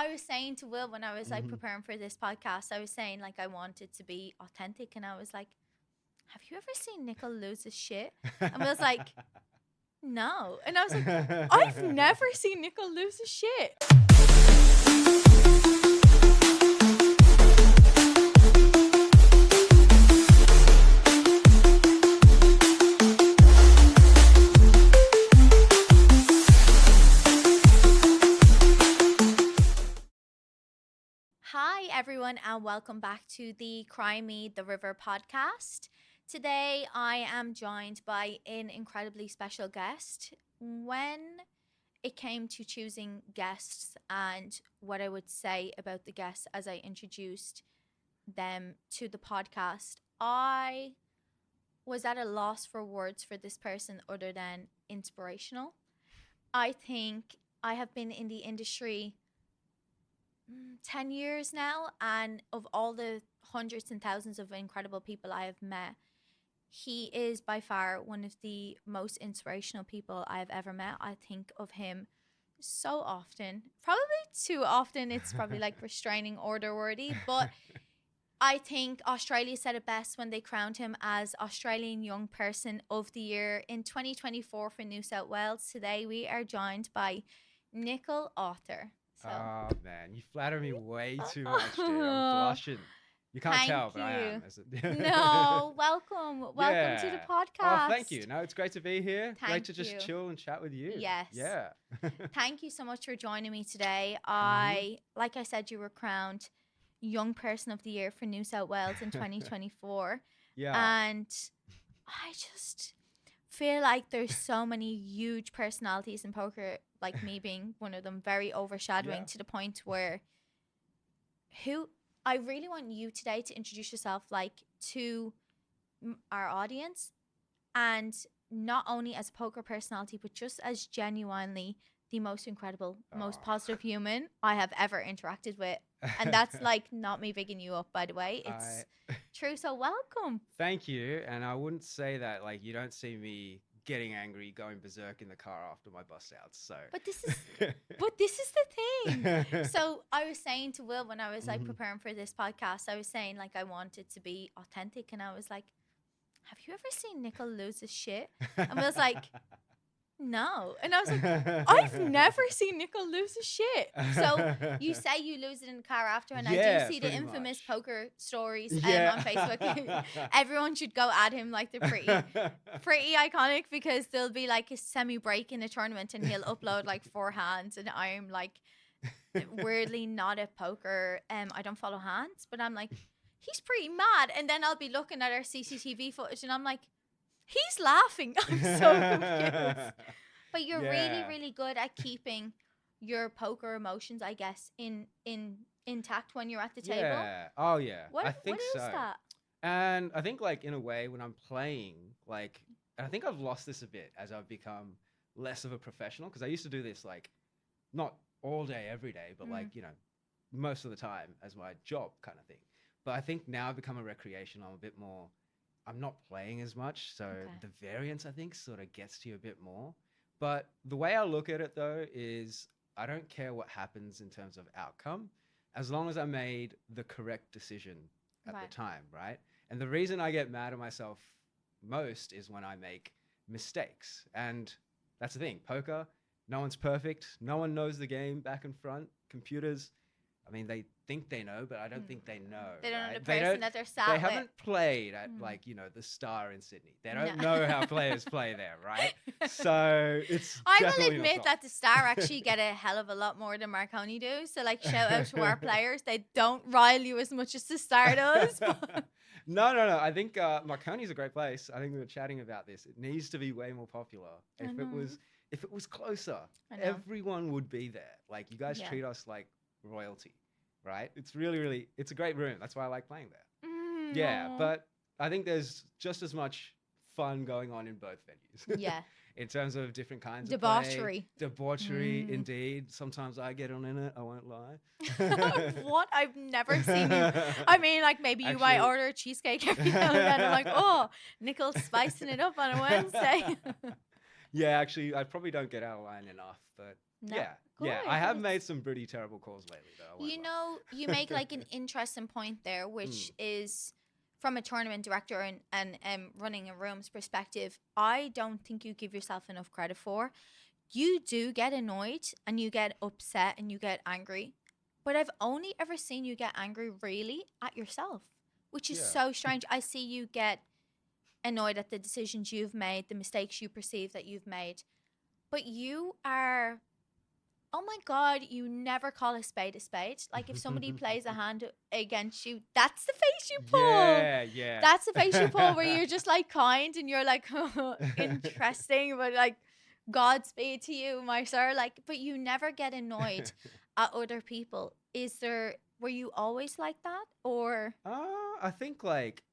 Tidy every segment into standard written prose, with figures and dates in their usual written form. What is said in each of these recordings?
I was saying to Will when I was like Mhm. preparing for this podcast, I was saying like I wanted to be authentic, and I was like, have you ever seen Nikhil lose his shit? And Will's like, no. And I was like, I've never seen Nikhil lose his shit. Hi, everyone, and welcome back to the Cry Me the River podcast. Today, I am joined by an incredibly special guest. When it came to choosing guests and what I would say about the guests as I introduced them to the podcast, I was at a loss for words for this person other than inspirational. I think I have been in the industry 10 years now, and of all the hundreds and thousands of incredible people I have met, he is by far one of the most inspirational people I have ever met. I think of him so often, probably too often. It's probably like restraining order worthy, but I think Australia said it best when they crowned him as Australian Young Person of the Year in 2024 for New South Wales. Today we are joined by Nikhil Author. So Oh man, you flatter me way too much, dude. I'm blushing. You can't tell, but I am. No, welcome. Welcome to the Yeah. podcast. Oh, thank you. No, it's great to be here. Great Thank to just you. chill and chat with you. Yes. Yeah. Thank you so much for joining me today. Like I said, you were crowned Young Person of the Year for New South Wales in 2024. Yeah. And I just feel like there's so many huge personalities in poker, like me being one of them, very overshadowing to the point where I really want you today to introduce yourself like to our audience, and not only as a poker personality, but just as genuinely the most incredible, most positive human I have ever interacted with. And that's like not me bigging you up, by the way. It's true. So welcome. Thank you. And I wouldn't say that like you don't see me getting angry, going berserk in the car after my bust outs. So But this is the thing. So I was saying to Will when I was like preparing for this podcast, I was saying like I wanted to be authentic, and I was like, have you ever seen Nikhil lose his shit? And Will's like, no. And I was like, I've never seen Nikhil lose his shit. So you say you lose it in the car after, and I do see the infamous poker stories on Facebook. Everyone should go at him, like they're pretty iconic, because there'll be like a semi-break in a tournament and he'll upload like 4 hands, and I'm like weirdly not at poker. I don't follow hands, but I'm like, he's pretty mad. And then I'll be looking at our CCTV footage and I'm like, he's laughing. I'm so confused. But you're really, really good at keeping your poker emotions, I guess, intact when you're at the table. Yeah. Oh yeah. I think what is that? And I think like in a way when I'm playing, like, and I think I've lost this a bit as I've become less of a professional, because I used to do this like not all day, every day, but like, you know, most of the time as my job kind of thing. But I think now I've become a recreational. I'm not playing as much. So the variance, I think, sort of gets to you a bit more. But the way I look at it, though, is I don't care what happens in terms of outcome, as long as I made the correct decision at the time, right? And the reason I get mad at myself most is when I make mistakes. And that's the thing. Poker, no one's perfect. No one knows the game back and front. Computers, I mean, they think they know, but I don't think they know. They don't know the person that they're sat with. They haven't played at like, you know, the Star in Sydney. They don't know how players play there, right? So it's I will admit that the Star actually get a hell of a lot more than Marconi do. So like shout out to our players. They don't rile you as much as the Star does. No. I think Marconi's a great place. I think we were chatting about this. It needs to be way more popular. If it was closer, everyone would be there. Like you guys treat us like royalty, right? It's really, it's a great room. That's why I like playing there. But I think there's just as much fun going on in both venues. In terms of different kinds of play. Debauchery, indeed. Sometimes I get on in it, I won't lie. What? I've never seen you. I mean, like maybe you might order a cheesecake every now and then. I'm like, oh, Nikhil's spicing it up on a Wednesday. Yeah, actually, I probably don't get out of line enough, but No, Yeah. good. Yeah. I have It's- made some pretty terrible calls lately, though. I won't You lie. know, you make like an interesting point there, which Mm. is from a tournament director and running a room's perspective. I don't think you give yourself enough credit for. You do get annoyed and you get upset and you get angry, but I've only ever seen you get angry really at yourself, which is Yeah. so strange. I see you get annoyed at the decisions you've made, the mistakes you perceive that you've made, but you are, oh my god, you never call a spade a spade. Like if somebody plays a hand against you, that's the face you pull. Yeah. Yeah. That's the face you pull where you're just like kind and you're like interesting, but like Godspeed to you, my sir. Like, but you never get annoyed at other people. Were you always like that? Or I think like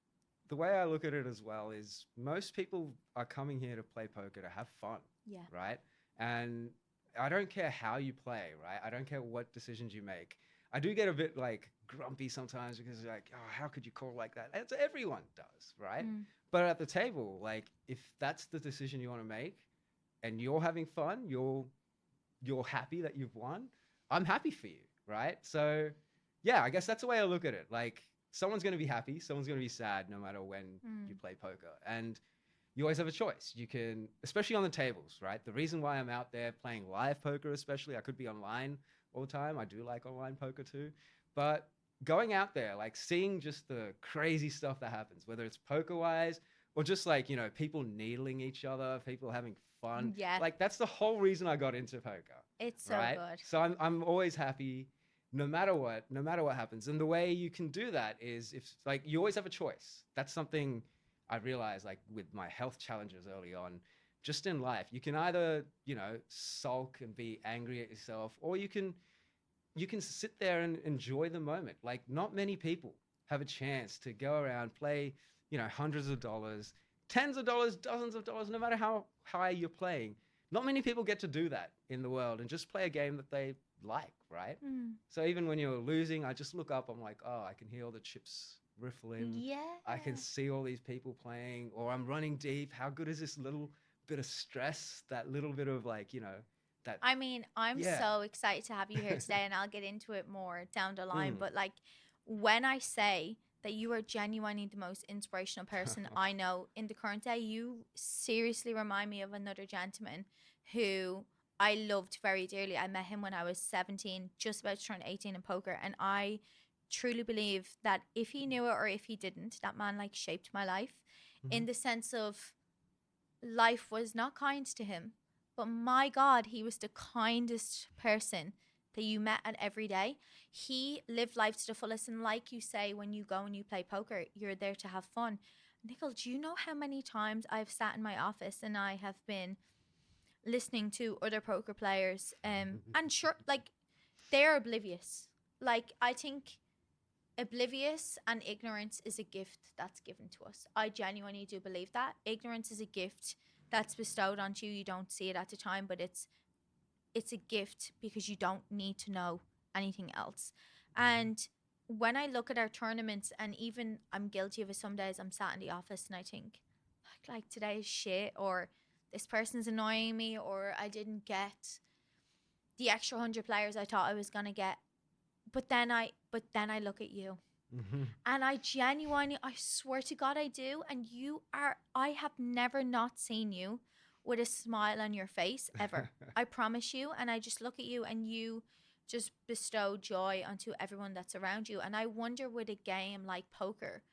the way I look at it as well is most people are coming here to play poker to have fun, yeah. right? And I don't care how you play, right? I don't care what decisions you make. I do get a bit like grumpy sometimes because like, oh, how could you call like that? It's everyone does, right? Mm. But at the table, like if that's the decision you want to make and you're having fun, you're happy that you've won, I'm happy for you, right? So yeah, I guess that's the way I look at it. Like someone's going to be happy, someone's going to be sad no matter when you play poker. And you always have a choice. You can, especially on the tables, right? The reason why I'm out there playing live poker, especially, I could be online all the time. I do like online poker too. But going out there, like seeing just the crazy stuff that happens, whether it's poker wise or just like, you know, people needling each other, people having fun. Yeah. Like that's the whole reason I got into poker. It's so right? good. So I'm always happy no matter what happens. And the way you can do that is if like you always have a choice. That's something I realized like with my health challenges early on, just in life. You can either, you know, sulk and be angry at yourself, or you can sit there and enjoy the moment. Like not many people have a chance to go around, play, you know, hundreds of dollars, tens of dollars, dozens of dollars, no matter how high you're playing. Not many people get to do that in the world and just play a game that they like, right? Mm. So even when you're losing, I just look up, I'm like, oh, I can hear all the chips riffling. Yeah. I can see all these people playing, or I'm running deep. How good is this little bit of stress? That little bit of like, you know, that. I mean, I'm Yeah. so excited to have you here today, and I'll get into it more down the line. Mm. But like, when I say that you are genuinely the most inspirational person I know in the current day, you seriously remind me of another gentleman who I loved very dearly. I met him when I was 17, just about to turn 18 in poker, and I truly believe that if he knew it or if he didn't, that man like shaped my life in the sense of life was not kind to him. But my God, he was the kindest person that you met at every day. He lived life to the fullest. And like you say, when you go and you play poker, you're there to have fun. Nikhil, do you know how many times I've sat in my office and I have been listening to other poker players and sure, like, they're oblivious. Like, I think oblivious and ignorance is a gift that's given to us. I genuinely do believe that. Ignorance is a gift that's bestowed onto you. You don't see it at the time, but it's a gift because you don't need to know anything else. And when I look at our tournaments, and even I'm guilty of it some days, I'm sat in the office and I think, like today is shit, or this person's annoying me, or I didn't get the extra 100 players I thought I was gonna get. But then I look at you. And I genuinely, I swear to God, I do. And I have never not seen you with a smile on your face ever. I promise you. And I just look at you and you just bestow joy onto everyone that's around you. And I wonder with a game like poker,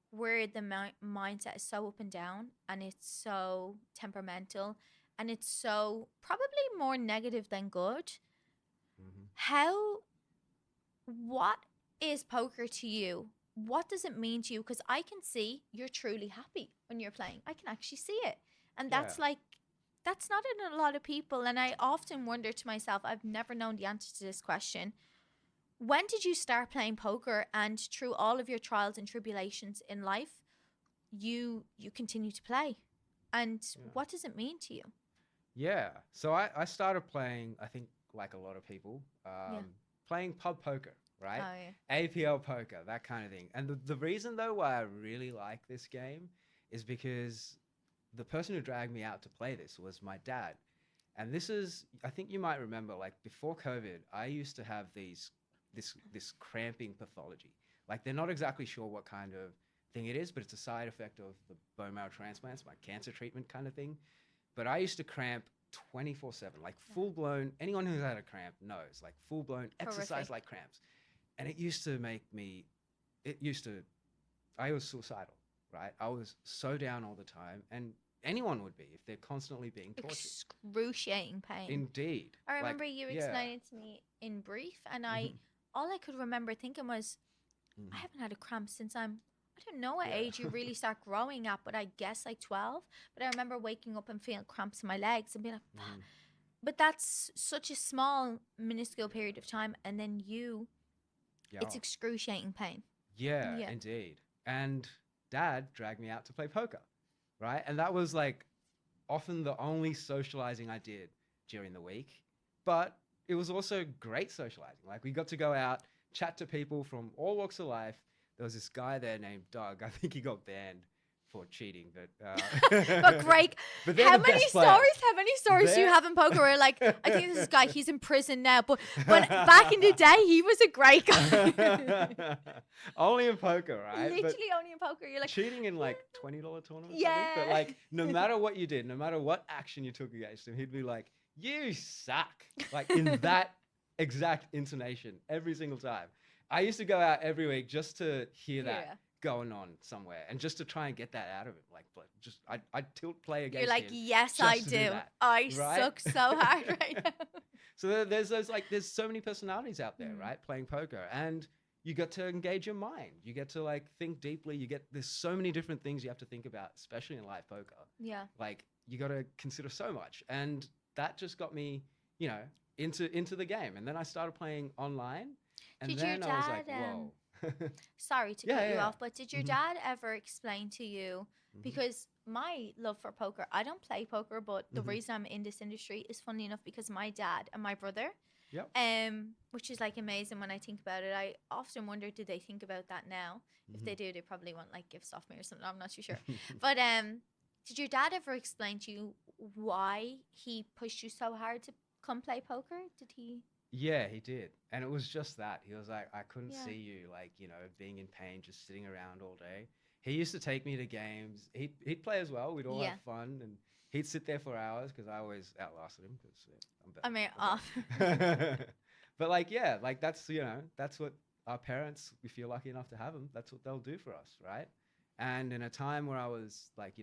where the mindset is so up and down and it's so temperamental and it's so probably more negative than good. What is poker to you? What does it mean to you? Because I can see you're truly happy when you're playing. I can actually see it. And that's Yeah. like, that's not in a lot of people. And I often wonder to myself, I've never known the answer to this question. When did you start playing poker, and through all of your trials and tribulations in life, you continue to play? And what does it mean to you? Yeah. So I started playing, I think like a lot of people, playing pub poker, right? Oh, yeah. APL poker, that kind of thing. And the reason though why I really like this game is because the person who dragged me out to play this was my dad. And this is, I think you might remember, like before COVID, I used to have this cramping pathology. Like they're not exactly sure what kind of thing it is, but it's a side effect of the bone marrow transplants, my cancer treatment kind of thing. But I used to cramp 24/7, like full blown. Anyone who's had a cramp knows, like full blown exercise like cramps. And it used to make me, it used to, I was suicidal, right? I was so down all the time, and anyone would be if they're constantly being tortured. Excruciating pain. Indeed. I remember you explaining it to me in brief, and all I could remember thinking was, I haven't had a cramp since I don't know what age you really start growing at, but I guess like 12. But I remember waking up and feeling cramps in my legs and being like, but that's such a small, minuscule period of time, and then it's excruciating pain. Yeah, indeed. And Dad dragged me out to play poker, right? And that was like often the only socializing I did during the week. But it was also great socializing. Like we got to go out, chat to people from all walks of life. There was this guy there named Doug. I think he got banned for cheating, but great. But how many stories do you have in poker where like, I think this guy, he's in prison now, but back in the day he was a great guy. Only in poker, right? Literally only in poker. You're like cheating in like $20 tournaments. Yeah. But like no matter what you did, no matter what action you took against him, he'd be like, you suck. Like in that exact intonation every single time. I used to go out every week just to hear that going on somewhere, and just to try and get that out of it. Like, just I'd play against. You're like, him yes, I do. I suck so hard right now. So there's so many personalities out there, right? Playing poker, and you get to engage your mind. You get to like think deeply. There's so many different things you have to think about, especially in live poker. Yeah. Like you got to consider so much, and that just got me, into the game. And then I started playing online, and did then your dad, I was like, whoa. Sorry to cut you off, but did your dad ever explain to you, because my love for poker, I don't play poker, but the reason I'm in this industry is funny enough because my dad and my brother, which is like amazing when I think about it. I often wonder, do they think about that now? If they do, they probably want like gifts off me or something. I'm not too sure. But did your dad ever explain to you why he pushed you so hard to come play poker? Did he? Yeah, he did. And it was just that. He was like, I couldn't see you, like, being in pain, just sitting around all day. He used to take me to games. He'd play as well. We'd all have fun. And he'd sit there for hours because I always outlasted him because I'm better. But like, that's what our parents, if you're lucky enough to have them, that's what they'll do for us, right? And in a time where I was like,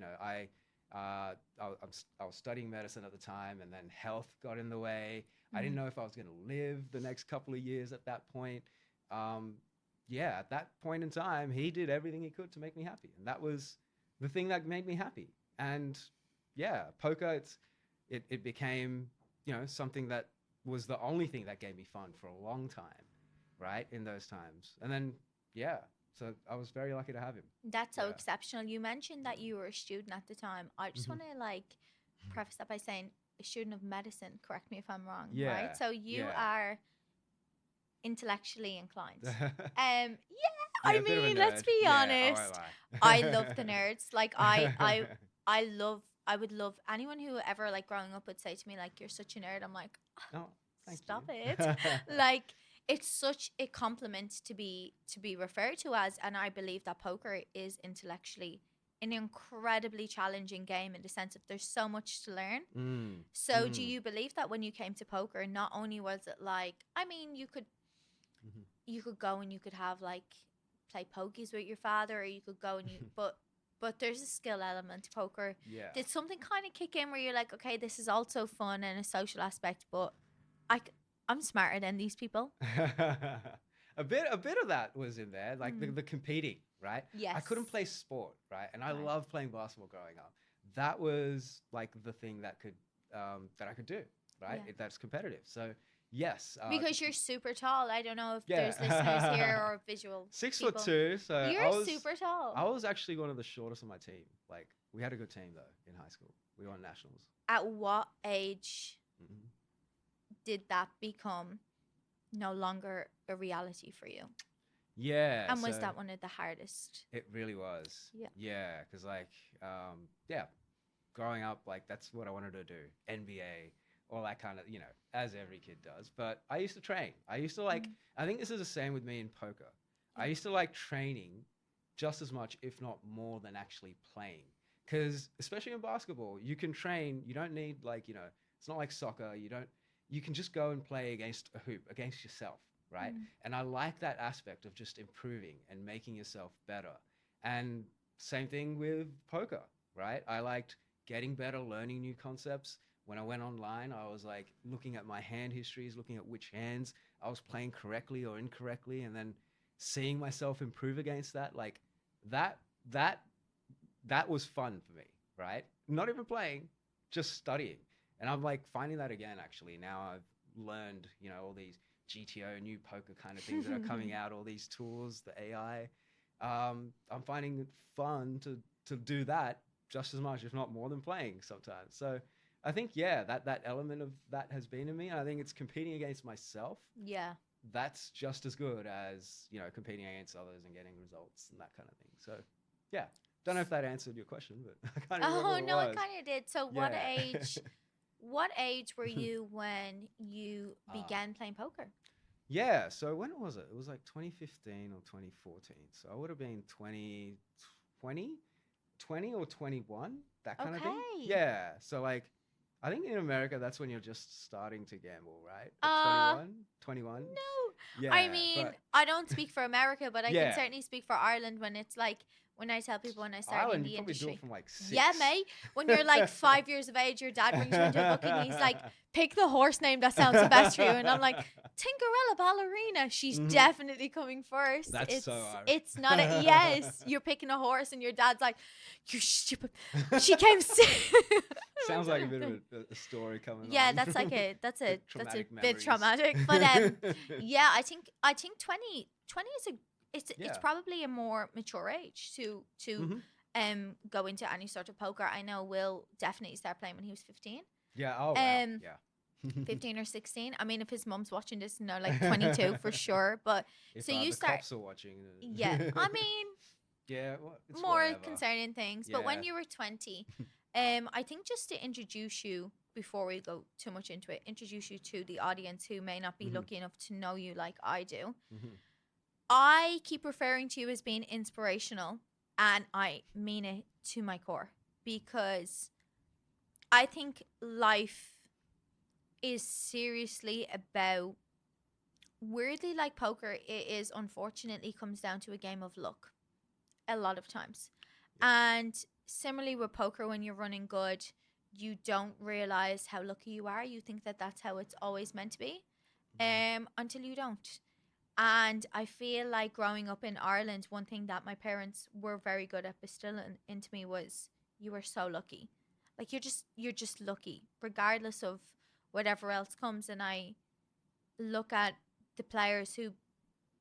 I was studying medicine at the time, and then health got in the way. I didn't know if I was going to live the next couple of years at that point. At that point in time, he did everything he could to make me happy. And that was the thing that made me happy. And poker, it became, something that was the only thing that gave me fun for a long time, right? In those times. And then, so I was very lucky to have him. That's so exceptional. You mentioned that you were a student at the time. I just want to preface that by saying, a student of medicine, correct me if I'm wrong, right? So you are intellectually inclined. I mean, let's be honest. I love the nerds. Like I would love anyone who ever like growing up would say to me like, you're such a nerd. I'm like, stop it. Like it's such a compliment to be referred to as, and I believe that poker is intellectually an incredibly challenging game in the sense that there's so much to learn. So do you believe that when you came to poker, not only was it like, I mean, you could go and you could have like play pokies with your father, or you could go and but there's a skill element to poker. Did something kind of kick in where you're like, okay, this is also fun and a social aspect, but I'm smarter than these people? A bit of that was in there, like the competing, right? Yes. I couldn't play sport, right? And I loved playing basketball growing up. That was like the thing that I could do, right? That's competitive. So yes. Because you're super tall. I don't know if there's listeners here or visual 6'2". So you're super tall. I was actually one of the shortest on my team. Like we had a good team though in high school. We won nationals. At what age did that become no longer a reality for you? Yeah. And was that one of the hardest? It really was. Yeah. Because like, growing up, like that's what I wanted to do. NBA, all that kind of, as every kid does. But I used to train. I used to like, I think this is the same with me in poker. I used to like training just as much, if not more, than actually playing. Because especially in basketball, you can train. You don't need like, it's not like soccer. You can just go and play against a hoop, against yourself, right? And I like that aspect of just improving and making yourself better. And same thing with poker, right? I liked getting better, learning new concepts. When I went online, I was like looking at my hand histories, looking at which hands I was playing correctly or incorrectly, and then seeing myself improve against that. Like that, that, that was fun for me, right? Not even playing, just studying. And I'm like finding that again, actually. Now I've learned, all these GTO, new poker kind of things that are coming out, all these tools, the AI. I'm finding it fun to do that just as much, if not more, than playing sometimes. So I think, yeah, that element of that has been in me. And I think it's competing against myself. Yeah. That's just as good as, competing against others and getting results and that kind of thing. So, yeah. Don't know if that answered your question, but I can't remember Oh what it no, it was. kind of did. So Yeah. what age were you when you began playing poker? Yeah. So when was it? It was like 2015 or 2014. So I would have been 20 or 21, that kind of thing. Okay. Yeah. So like, I think in America, that's when you're just starting to gamble, right? At Uh 21, 21. no. I Yeah. mean, But I don't speak for America, but I can yeah, certainly speak for Ireland when it's like when I tell people when I started in Ireland, you the probably do it industry. from like Yeah, 6. mate. When you're like 5 years of age, your dad brings you into a booking. He's like, pick the horse name that sounds the best for you. And I'm like, Tinkerella Ballerina. She's Mhm. definitely coming first. That's It's so Irish. it's not a yes. You're picking a horse, and your dad's like, you stupid. She came. Sounds like a bit of a story coming Yeah, on. that's a Traumatic bit memories. traumatic. But yeah, I think 20 is a it's Yeah. probably a more mature age to Mhm. go into any sort of poker. I know Will definitely started playing when he was 15. Yeah. Oh wow. Um Yeah. 15 or 16. I mean, if his mom's watching this, no, like 22 for sure. But If so you the start, cops are watching. yeah. I mean, Yeah. Well, it's more whatever. concerning things. But Yeah. when you were 20, I think just to introduce you before we go too much into it, introduce you to the audience who may not be Mhm. lucky enough to know you like I do. Mhm. I keep referring to you as being inspirational, and I mean it to my core because I think life is seriously about weirdly like poker. It is unfortunately comes down to a game of luck a lot of times. Yeah. And similarly with poker, when you're running good, you don't realize how lucky you are. You think that that's how it's always meant to be, until you don't. And I feel like growing up in Ireland, one thing that my parents were very good at instilling into me was you were so lucky. Like you're just lucky, regardless of whatever else comes. And I look at the players who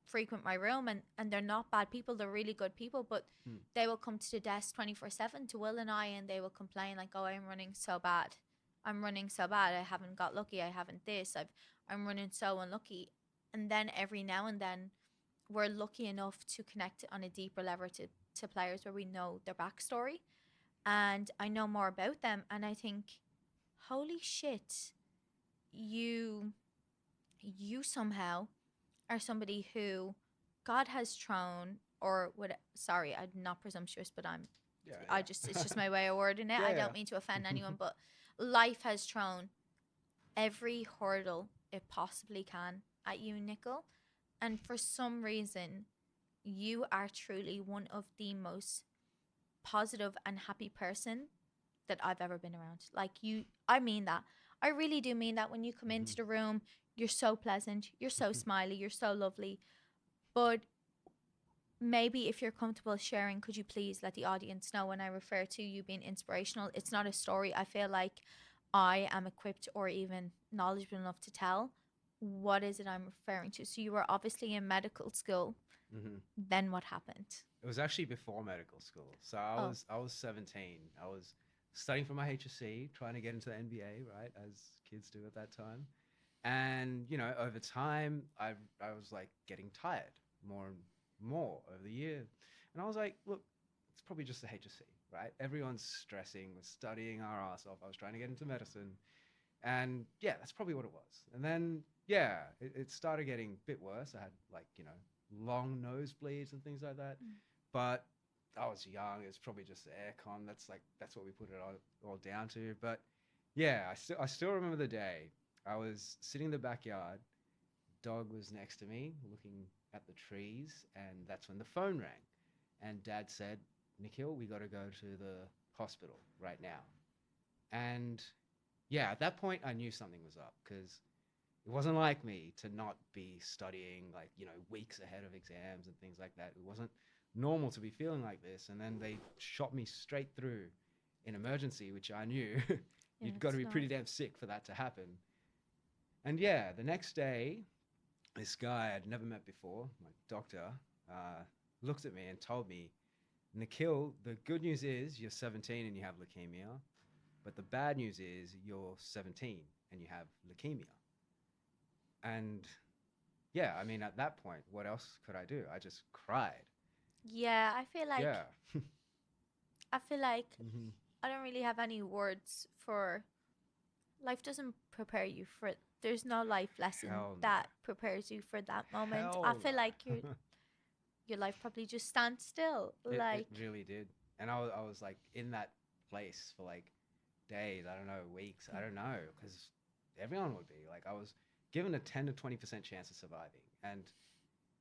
frequent my room, and they're not bad people, they're really good people, but Mm. they will come to the desk 24/7 to Will and I, and they will complain like, oh, I'm running so bad, I haven't got lucky, I haven't this, I'm running so unlucky. And then every now and then we're lucky enough to connect on a deeper level to players where we know their backstory and I know more about them, and I think, holy shit, you you somehow are somebody who God has thrown, or what? Sorry, I'm not presumptuous, but Yeah. I Yeah. just, it's just my way of wording it. Yeah. I Yeah. don't mean to offend anyone, but life has thrown every hurdle it possibly can at you, Nikhil. And for some reason, you are truly one of the most positive and happy person that I've ever been around. Like you, I mean that. I really do mean that. When you come into Mhm. the room, you're so pleasant, you're so smiley, you're so lovely. But maybe if you're comfortable sharing, could you please let the audience know when I refer to you being inspirational, it's not a story I feel like I am equipped or even knowledgeable enough to tell. What is it I'm referring to? So you were obviously in medical school. Mhm. Then what happened? It was actually before medical school. So Oh, I was 17. I was studying for my HSC, trying to get into the NBA, right, as kids do at that time. And over time, I was like getting tired more and more over the year, and I was like, look, it's probably just the HSC, right? Everyone's stressing, we're studying our ass off. I was trying to get into medicine, And yeah, that's probably what it was. And then, yeah, it started getting a bit worse. I had like, long nosebleeds and things like that. Mm. But I was young. It was probably just the aircon. That's what we put it all down to. But yeah, I still remember the day. I was sitting in the backyard. Dog was next to me, looking at the trees, and that's when the phone rang. And Dad said, "Nikhil, we got to go to the hospital right now." And yeah, at that point, I knew something was up because it wasn't like me to not be studying like, weeks ahead of exams and things like that. It wasn't normal to be feeling like this. And then they shot me straight through in emergency, which I knew Yeah, you'd got to it's be not. pretty damn sick for that to happen. And yeah, the next day, this guy I'd never met before, my doctor, uh, looked at me and told me, "Nikhil, the good news is you're 17 and you have leukemia, but the bad news is you're 17 and you have leukemia." And yeah, I mean, at that point, what else could I do? I just cried. Yeah, I feel like Yeah. I feel like Hmm. I don't really have any words for life doesn't prepare you for there's no life lesson Hell no. that prepares you for that moment. I Hell feel like no. your life probably just stands still. It Like really did. And I was like in that place for like days, I don't know, weeks, I don't know, because everyone would be. Like I was given a 10 to 20% chance of surviving. And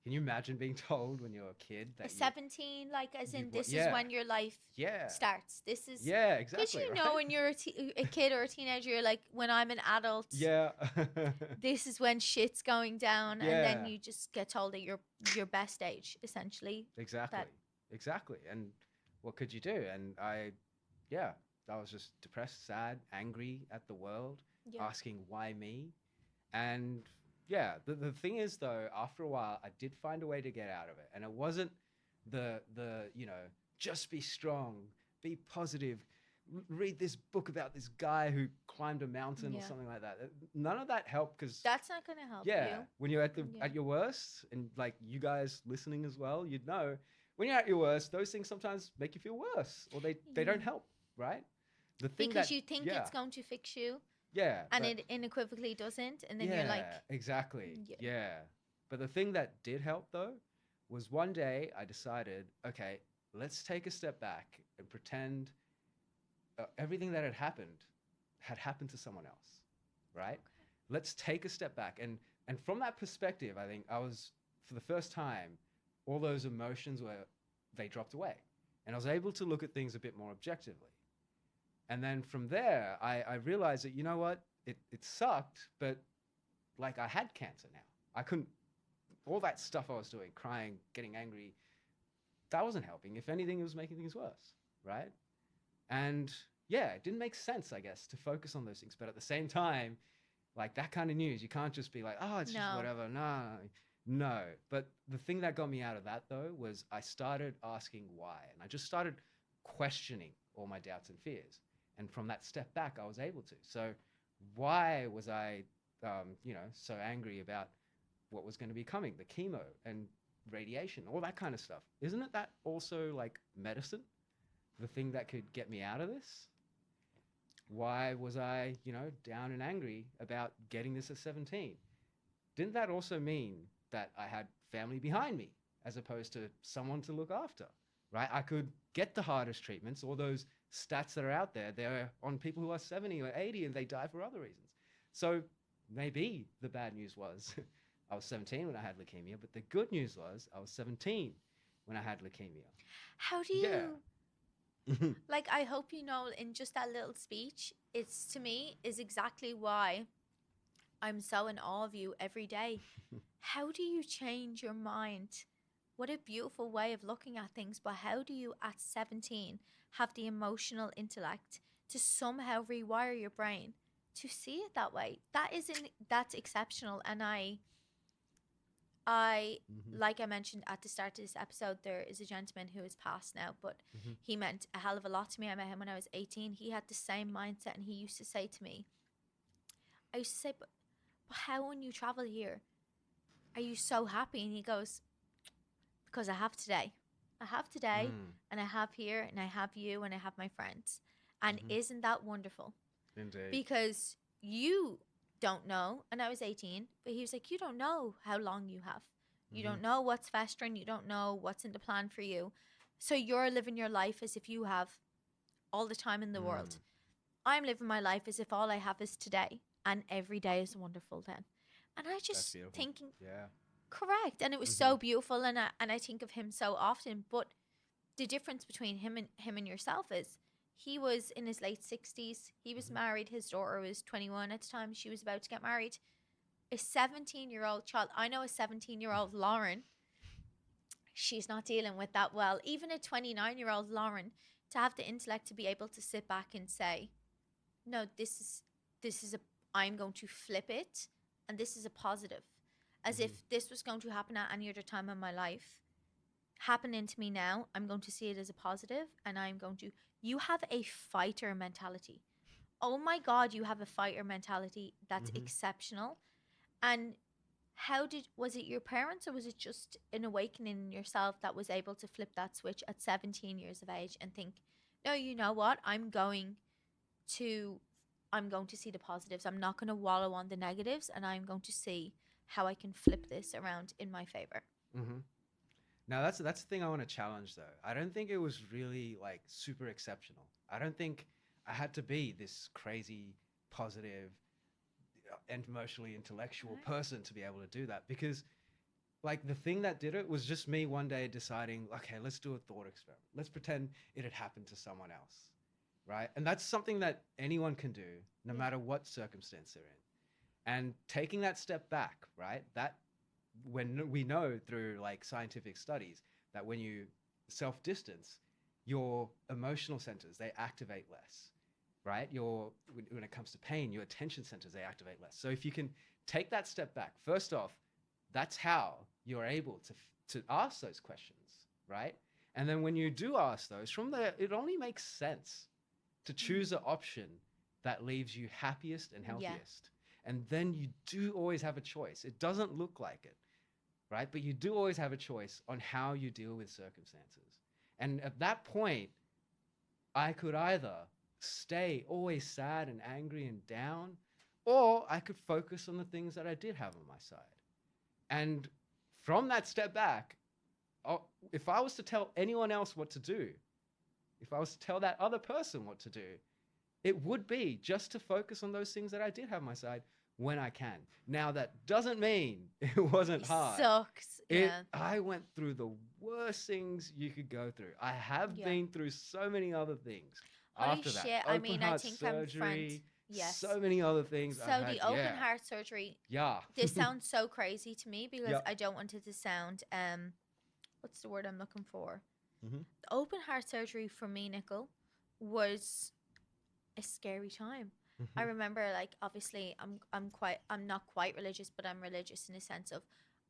can you imagine being told when you're a kid a that 17, like as in this is yeah, when your life yeah, starts. This is yeah, because exactly, you know right? when you're a kid or a teenager, you're like when I'm an adult, Yeah. this is when shit's going down, and then Yeah, you just get told at your best age, essentially. exactly. That Exactly. And what could you do? And yeah, I was just depressed, sad, angry at the world, yeah, asking why me. And yeah, the thing is though, after a while, I did find a way to get out of it. And it wasn't the just be strong, be positive, read this book about this guy who climbed a mountain or yeah. something like that. None of that helped because That's not gonna help yeah, you. when you're at the Yeah. at your worst, and like you guys listening as well, you'd know when you're at your worst, those things sometimes make you feel worse, or they Yeah. don't help, right? The thing Because that you think yeah, it's going to fix you, yeah, and but it unequivocally doesn't, and then you're yeah, like, exactly, yeah, yeah. But the thing that did help though was one day I decided, okay, let's take a step back and pretend everything that had happened to someone else, right? Let's take a step back and from that perspective, I think I was for the first time, all those emotions were they dropped away, and I was able to look at things a bit more objectively. And then from there, I realized that you know what, it sucked, but like I had cancer now. I couldn't all that stuff I was doing, crying, getting angry, that wasn't helping. If anything, it was making things worse, right? And yeah, it didn't make sense, I guess, to focus on those things. But at the same time, like that kind of news, you can't just be like, oh, it's just no, whatever. No, no. But the thing that got me out of that though was I started asking why, and I just started questioning all my doubts and fears. And from that step back, I was able to. So why was I, so angry about what was going to be coming, the chemo and radiation, all that kind of stuff? Isn't it that also like medicine? The thing that could get me out of this? Why was I, down and angry about getting this at 17? Didn't that also mean that I had family behind me as opposed to someone to look after, right? I could get the hardest treatments, all those stats that are out there, they're on people who are 70 or 80 and they die for other reasons. So maybe the bad news was I was 17 when I had leukemia, but the good news was I was 17 when I had leukemia. how do Yeah. you like? I hope you know in just that little speech, it's to me is exactly why I'm so in awe of you every day. How do you change your mind? What a beautiful way of looking at things. But how do you, at 17, have the emotional intellect to somehow rewire your brain to see it that way? That's exceptional. And I, Mhm, like I mentioned at the start of this episode, there is a gentleman who has passed now, but mhm. he meant a hell of a lot to me. I met him when I was 18. He had the same mindset, and he used to say to me, I used to say, but how when you travel here, are you so happy? And he goes, because I have today. I have today, Mm, and I have here, and I have you, and I have my friends. And mhm. isn't that wonderful? Indeed. Because you don't know. And I was 18, but he was like, you don't know how long you have. You Mm-hmm. don't know what's festering. You don't know what's in the plan for you. So you're living your life as if you have all the time in the world. Mm. I'm living my life as if all I have is today, and every day is wonderful then. And I That's just beautiful. thinking, Yeah. correct. And it was Mm-hmm. so beautiful. And I think of him so often. But the difference between him and yourself is he was in his late 60s. He was Mm-hmm. married. His daughter was 21 at the time. She was about to get married. A 17-year-old child. I know a 17-year-old Lauren. She's not dealing with that well. Even a 29-year-old Lauren, to have the intellect to be able to sit back and say, no, this is a, I'm going to flip it, and this is a positive, as Mm-hmm. if this was going to happen at any other time in my life happening to me now. I'm going to see it as a positive, and I'm going to, you have a fighter mentality. Oh my god, you have a fighter mentality that's Mm-hmm. exceptional. And how did, was it your parents, or was it just an awakening in yourself that was able to flip that switch at 17 years of age and think, no, you know what, to I'm going to see the positives. I'm not going to wallow on the negatives, and I'm going to see how I can flip this around in my favor. Mm-hmm. Now that's the thing I want to challenge though. I don't think it was really like super exceptional. I don't think I had to be this crazy positive and emotionally intellectual Right. person to be able to do that because like the thing that did it was just me one day deciding, okay, let's do a thought experiment. Let's pretend it had happened to someone else, right? And that's something that anyone can do no Yeah. matter what circumstance they're in. And taking that step back, right? That when we know through like scientific studies that when you self distance, your emotional centers they activate less, right? Your when it comes to pain, your attention centers they activate less. So if you can take that step back, first off, that's how you're able to ask those questions, right? And then when you do ask those, from there, it only makes sense to choose the option that leaves you happiest and Yeah. healthiest. And then you do always have a choice. It doesn't look like it, right? But you do always have a choice on how you deal with circumstances. And at that point, I could either stay always sad and angry and down, or I could focus on the things that I did have on my side. And from that step back, if I was to tell anyone else what to do, if I was to tell that other person what to do, it would be just to focus on those things that I did have on my side when I can. Now that doesn't mean it wasn't It hard. sucks. It Yeah. I went through the worst things you could go through. I have Yeah. been through so many other things Holy after that. shit. I Open mean, I heart think I'm friend. surgery, Yes. so many other things I've So had. the open Yeah. heart surgery, Yeah. this sounds so crazy to me because Yep. I don't want it to sound what's the word I'm looking for? Mm-hmm. The open heart surgery for me, Nickel, was a scary time. I Mm-hmm. remember, like, obviously I'm not quite religious, but I'm religious in a sense of,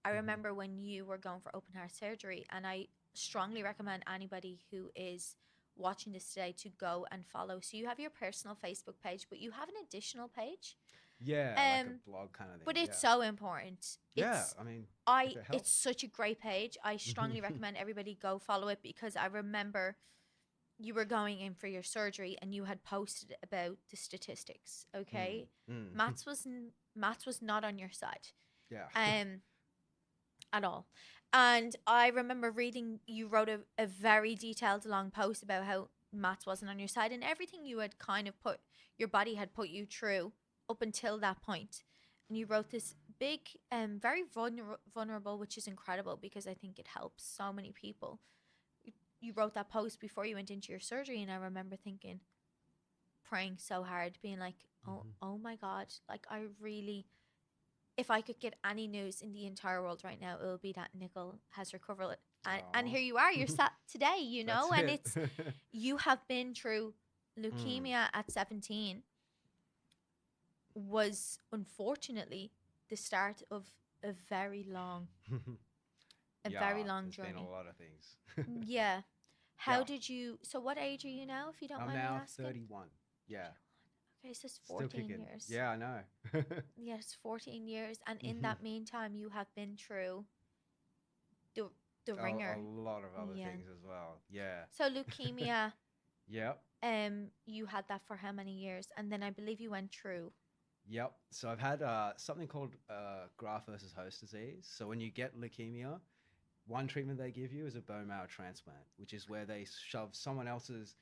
I Mm-hmm. remember when you were going for open heart surgery, and I strongly recommend anybody who is watching this today to go and follow. So you have your personal Facebook page, but you have an additional page. Yeah, like Um, a blog kind of thing. but Yeah. it's so important. Yeah. It's I mean, if I it it's helps. such a great page. I strongly recommend everybody go follow it, because I remember you were going in for your surgery and you had posted about the statistics. Mm, Okay, mm. maths was not on your side, Yeah. um, at all. And I remember reading, you wrote a very detailed long post about how maths wasn't on your side, and everything you had kind of put, your body had put you through up until that point. And you wrote this big, very vulnerable, which is incredible because I think it helps so many people. You wrote that post before you went into your surgery, and I remember thinking, praying so hard, being like, Mhm. oh my god, like I really, if I could get any news in the entire world right now, it would be that Nicole has recovered. And Aw. here you are, you're sat today, you That's know, and it. it's, you have been through Mm. leukemia at 17, was unfortunately the start of a very long, a very Yeah, long there's been a journey. lot of things. Yeah. How Yeah, did you, so what age are you now, if you don't I'm mind me now asking? 31. Yeah, Okay, so it's still 14 kicking. years. Yeah, I know. Yes, 14 years. And in Mhm. that meantime, you have been through the the A ringer. lot of other Yeah. things as well. Yeah. So leukemia, Yep. you had that for how many years? And then I believe you went through. Yep. So I've had something called graft versus host disease. So when you get leukemia, one treatment they give you is a bone marrow transplant, which is where they shove someone else's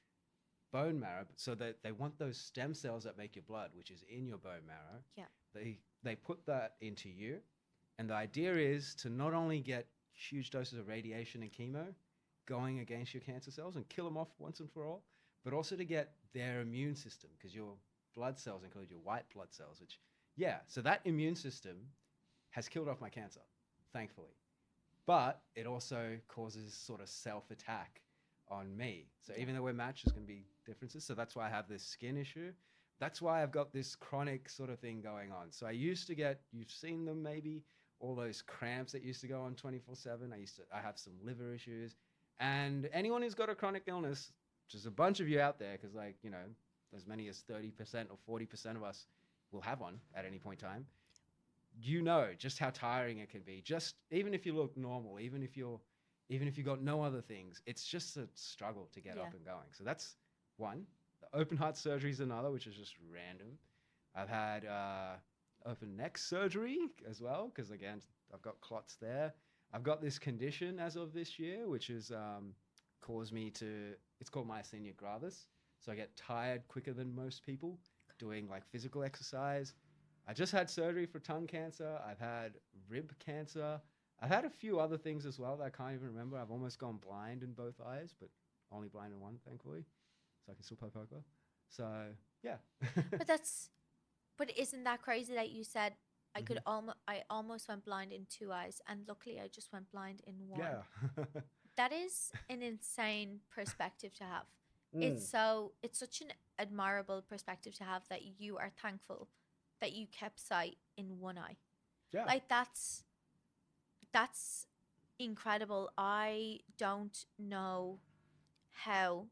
bone marrow, so that they want those stem cells that make your blood, which is in your bone marrow. Yeah. They put that into you, and the idea is to not only get huge doses of radiation and chemo going against your cancer cells and kill them off once and for all, but also to get their immune system, because your blood cells include your white blood cells, which, yeah, so that immune system has killed off my cancer, thankfully. But it also causes sort of self-attack on me. So even though we're matched, there's going to be differences. So that's why I have this skin issue. That's why I've got this chronic sort of thing going on. So I used to get, you've seen them maybe, all those cramps that used to go on 24/7. I have some liver issues. And anyone who's got a chronic illness, which is a bunch of you out there, because like, you know, as many as 30% or 40% of us will have one at any point in time. You know just how tiring it can be. Just even if you look normal, even if you got no other things, it's just a struggle to get up and going. So that's one. The open heart surgery is another, which is just random. I've had open neck surgery as well, because again, I've got clots there. I've got this condition as of this year, which has caused me to, it's called myasthenia gravis. So I get tired quicker than most people doing like physical exercise. I just had surgery for tongue cancer. I've had rib cancer. I've had a few other things as well that I can't even remember. I've almost gone blind in both eyes, but only blind in one, thankfully. So I can still play poker. So, yeah. But isn't that crazy that you said I almost went blind in two eyes, and luckily I just went blind in one. Yeah. That is an insane perspective to have. It's such an admirable perspective to have, that you are thankful that you kept sight in one eye. Yeah. Like that's incredible. I don't know how,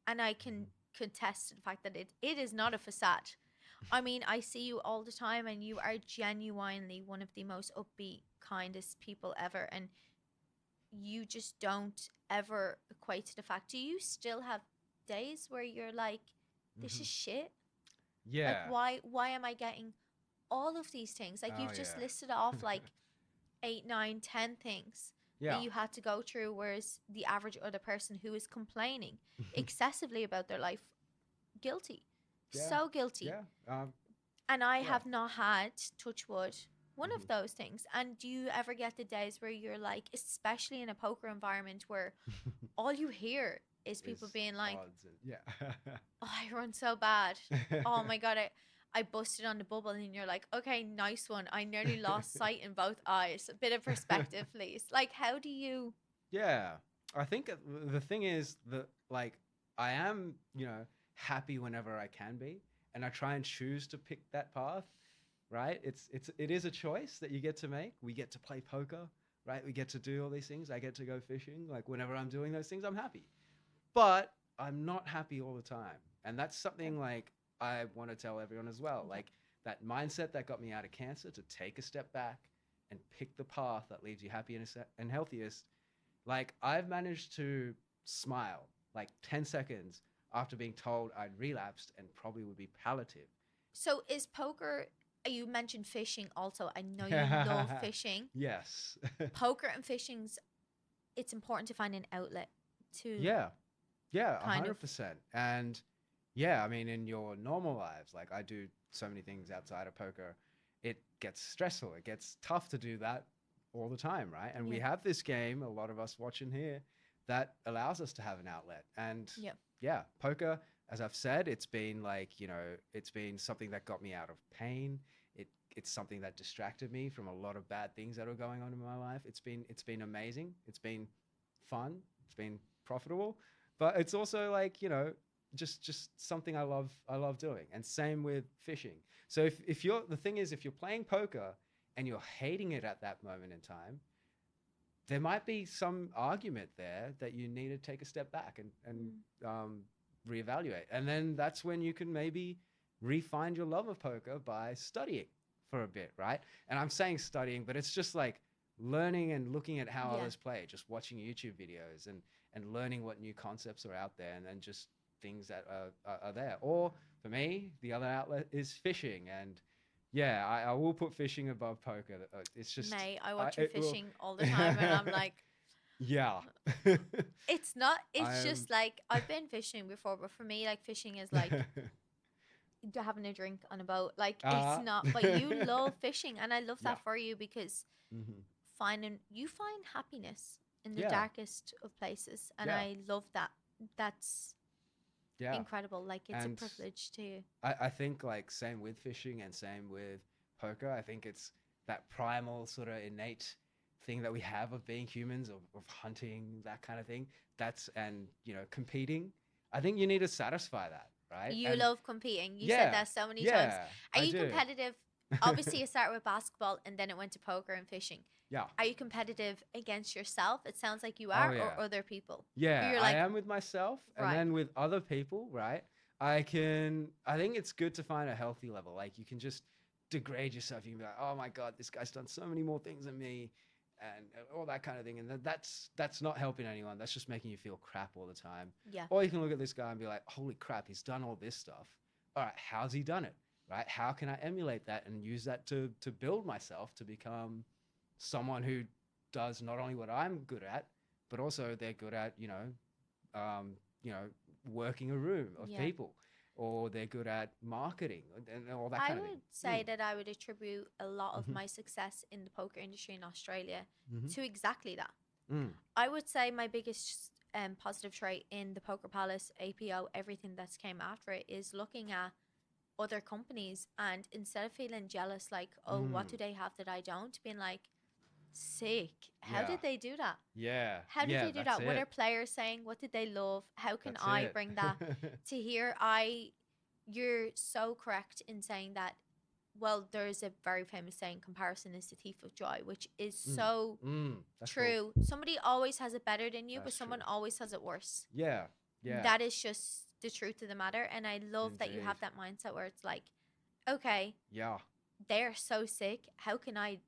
and I can contest to the fact that it is not a facade. I mean, I see you all the time, and you are genuinely one of the most upbeat, kindest people ever, and you just don't ever equate to the fact. Do you still have days where you're like, this is shit? Yeah. Like, why am I getting all of these things? Like, you've just listed off like 8, 9, 10 things that you had to go through, whereas the average other person who is complaining excessively about their life, guilty. So guilty. And I have not had, touch wood, one of those things. And do you ever get the days where you're like, especially in a poker environment where all you hear is people being like, oh, I run so bad. Oh my God, I busted on the bubble. And you're like, okay, nice one. I nearly lost sight in both eyes. A bit of perspective, please. Like, how do you? Yeah. I think the thing is that, like, I am, you know, happy whenever I can be, and I try and choose to pick that path, right? It is a choice that you get to make. We get to play poker, right? We get to do all these things. I get to go fishing. Like, whenever I'm doing those things, I'm happy. But I'm not happy all the time. And that's something like I want to tell everyone as well. Like, that mindset that got me out of cancer, to take a step back and pick the path that leaves you happy and healthiest. Like, I've managed to smile like 10 seconds after being told I'd relapsed and probably would be palliative. So is poker, you mentioned fishing also. I know you love fishing. Yes. Poker and fishing's, it's important to find an outlet to. Yeah, 100%. And yeah, I mean, in your normal lives, like, I do so many things outside of poker, it gets stressful. It gets tough to do that all the time, right? And we have this game, a lot of us watching here, that allows us to have an outlet. And yeah, poker, as I've said, it's been like, you know, it's been something that got me out of pain. It's something that distracted me from a lot of bad things that were going on in my life. It's been amazing. It's been fun. It's been profitable, but it's also like, you know, just something I love doing. And same with fishing. So if you're, the thing is, if you're playing poker and you're hating it at that moment in time, there might be some argument there that you need to take a step back and reevaluate. And then that's when you can maybe re-find your love of poker by studying for a bit, right? And I'm saying studying, but it's just like learning and looking at how others play, just watching YouTube videos and learning what new concepts are out there, and then just things that are there. Or for me, the other outlet is fishing. And Yeah, I will put fishing above poker. It's just Mate, I watch you it will. fishing all the time, and I'm like, Yeah. it's not. It's I'm just like I've been fishing before, but for me, like fishing is like having a drink on a boat. Like it's uh not. But you love fishing, and I love yeah. that for you because Hmm. you find happiness in the Yeah. darkest of places, and Yeah. I love that. That's Yeah. incredible. Like it's a And privilege to. I think like same with fishing and same with poker. I think it's that primal sort of innate thing that we have of being humans, of hunting, that kind of thing. That's and competing. I think you need to satisfy that, right? You And love competing. You said yeah, that so many times. yeah, Are I you do. competitive? Obviously, it started with basketball and then it went to poker and fishing. Yeah. Are you competitive against yourself? It sounds like you Oh are, yeah. or other people. Or Yeah, you're I like, am with myself and right, then with other people, right? I think it's good to find a healthy level. Like you can just degrade yourself. You can be like, oh my God, this guy's done so many more things than me and all that kind of thing. And that's not helping anyone. That's just making you feel crap all the time. yeah, Or you can look at this guy and be like, holy crap, he's done all this stuff. All right, how's he done it? Right? How can I emulate that and use that to build myself to become someone who does not only what I'm good at, but also they're good at, um, you know, working a room of yeah. people, or they're good at marketing and all that I kind of thing. would say that I would attribute a lot of Mm-hmm. my success in the poker industry in Australia Mm-hmm. to exactly that. Mm. I would say my biggest positive trait in the Poker Palace, APO, everything that's came after it is looking at other companies and instead of feeling jealous, like, oh, what Mm. do they have that I don't, being like, sick. How Yeah. did they do that? Yeah. How did Yeah. they do That's that? What are it. players saying? What did they love? How can That's I it. bring that to here? You're so correct in saying that. Well, there's a very famous saying, comparison is the thief of joy, which is Mm. so That's cool. true. Somebody always has it better than you, but That's someone true. always has it worse. Yeah. Yeah. That is just the truth of the matter. And I love that you Indeed. have that mindset where it's like, okay, Yeah. they're so sick. How can I do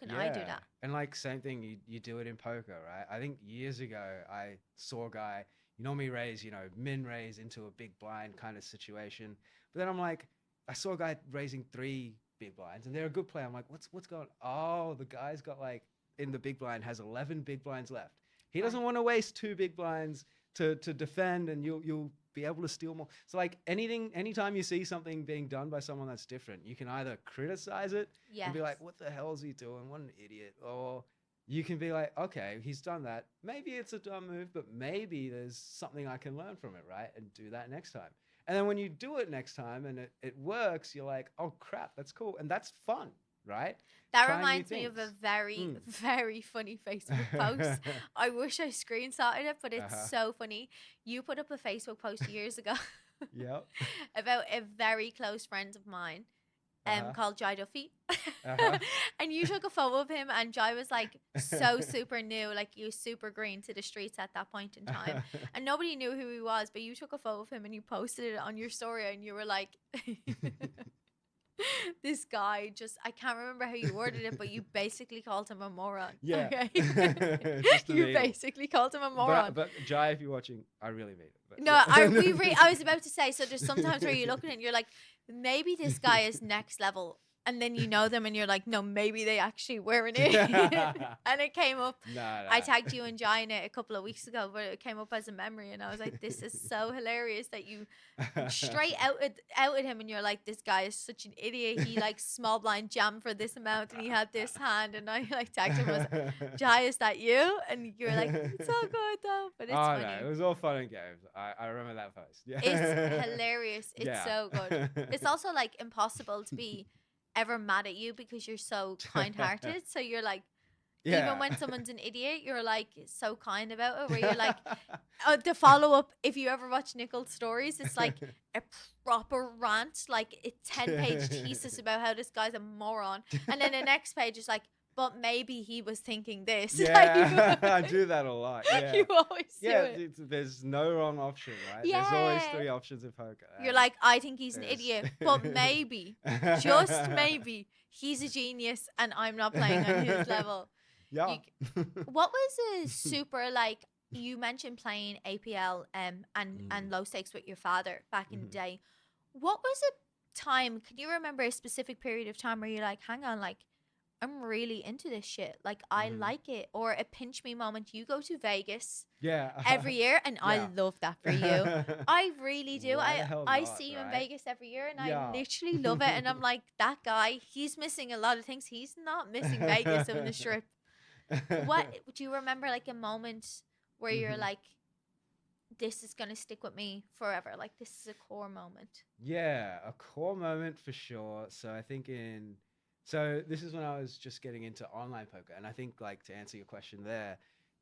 Yeah. that? And like same thing, you do it in poker, right? I think years ago I saw a guy, me raise, min raise into a big blind kind of situation. But then I'm like, I saw a guy raising 3 big blinds and they're a good player. I'm like, what's going on? Oh, the guy's got like in the big blind has 11 big blinds left. He Right. doesn't want to waste 2 big blinds to defend and you'll be able to steal more. So like anytime you see something being done by someone that's different, you can either criticize it and Yes. be like, what the hell is he doing? What an idiot. Or you can be like, okay, he's done that. Maybe it's a dumb move, but maybe there's something I can learn from it, right? And do that next time. And then when you do it next time and it works, you're like, oh crap, that's cool. And that's fun, right? That Trying new reminds me of a things. very, Mm. very funny Facebook post. I wish I screenshotted it, but it's Uh-huh. so funny. You put up a Facebook post years ago Yep. about a very close friend of mine Uh-huh. called Jai Duffy. Uh-huh. And you took a photo of him, and Jai was like so super new, like he was super green to the streets at that point in time. And nobody knew who he was, but you took a photo of him and you posted it on your story, and you were like, this guy I can't remember how you worded it, but you basically called him a moron. Yeah. Okay? Just a You needle. basically called him a moron. But Jai, if you're watching, I really mean it. But No, yeah. I was about to say, so there's sometimes where you look at it and you're like, maybe this guy is next level. And then you know them and you're like, no, maybe they actually weren't it. And it came up. No. I tagged you and Jai in it a couple of weeks ago, but it came up as a memory. And I was like, this is so hilarious that you straight outed him. And you're like, this guy is such an idiot. He like small blind jammed for this amount and he had this hand. And I like tagged him as, Jai, is that you? And you're like, it's all good though. But it's funny. No, it was all fun and games. I remember that post. Yeah. It's hilarious. It's Yeah. so good. It's also like impossible to be ever mad at you because you're so kind-hearted. So you're like, even when someone's an idiot, you're like so kind about it, where you're like, the follow-up, if you ever watch Nikhil's stories, it's like a proper rant, like a 10-page thesis about how this guy's a moron, and then the next page is like, but maybe he was thinking this. Yeah, I do that a lot. Yeah, You always do it. There's no wrong option, right? Yeah. There's always 3 options in poker. You're like, I think he's an there's- idiot, but maybe, just maybe, he's a genius and I'm not playing on his level. Yeah. What was a super, like, you mentioned playing APL and low stakes with your father back in the day. What was a time, can you remember a specific period of time where you're like, hang on, like, I'm really into this shit. Like, I Mhm. like it. Or a pinch me moment. You go to Vegas Yeah. every year, and I Yeah. love that for you. I really do. Why I the hell I not, see you in right? Vegas every year, and I Yeah. literally love it. And I'm like, that guy, he's missing a lot of things. He's not missing Vegas on the strip. What do you remember? Like a moment where you're Mhm. like, this is gonna stick with me forever. Like this is a core moment. Yeah, a core moment for sure. So I think so this is when I was just getting into online poker, and I think like to answer your question there,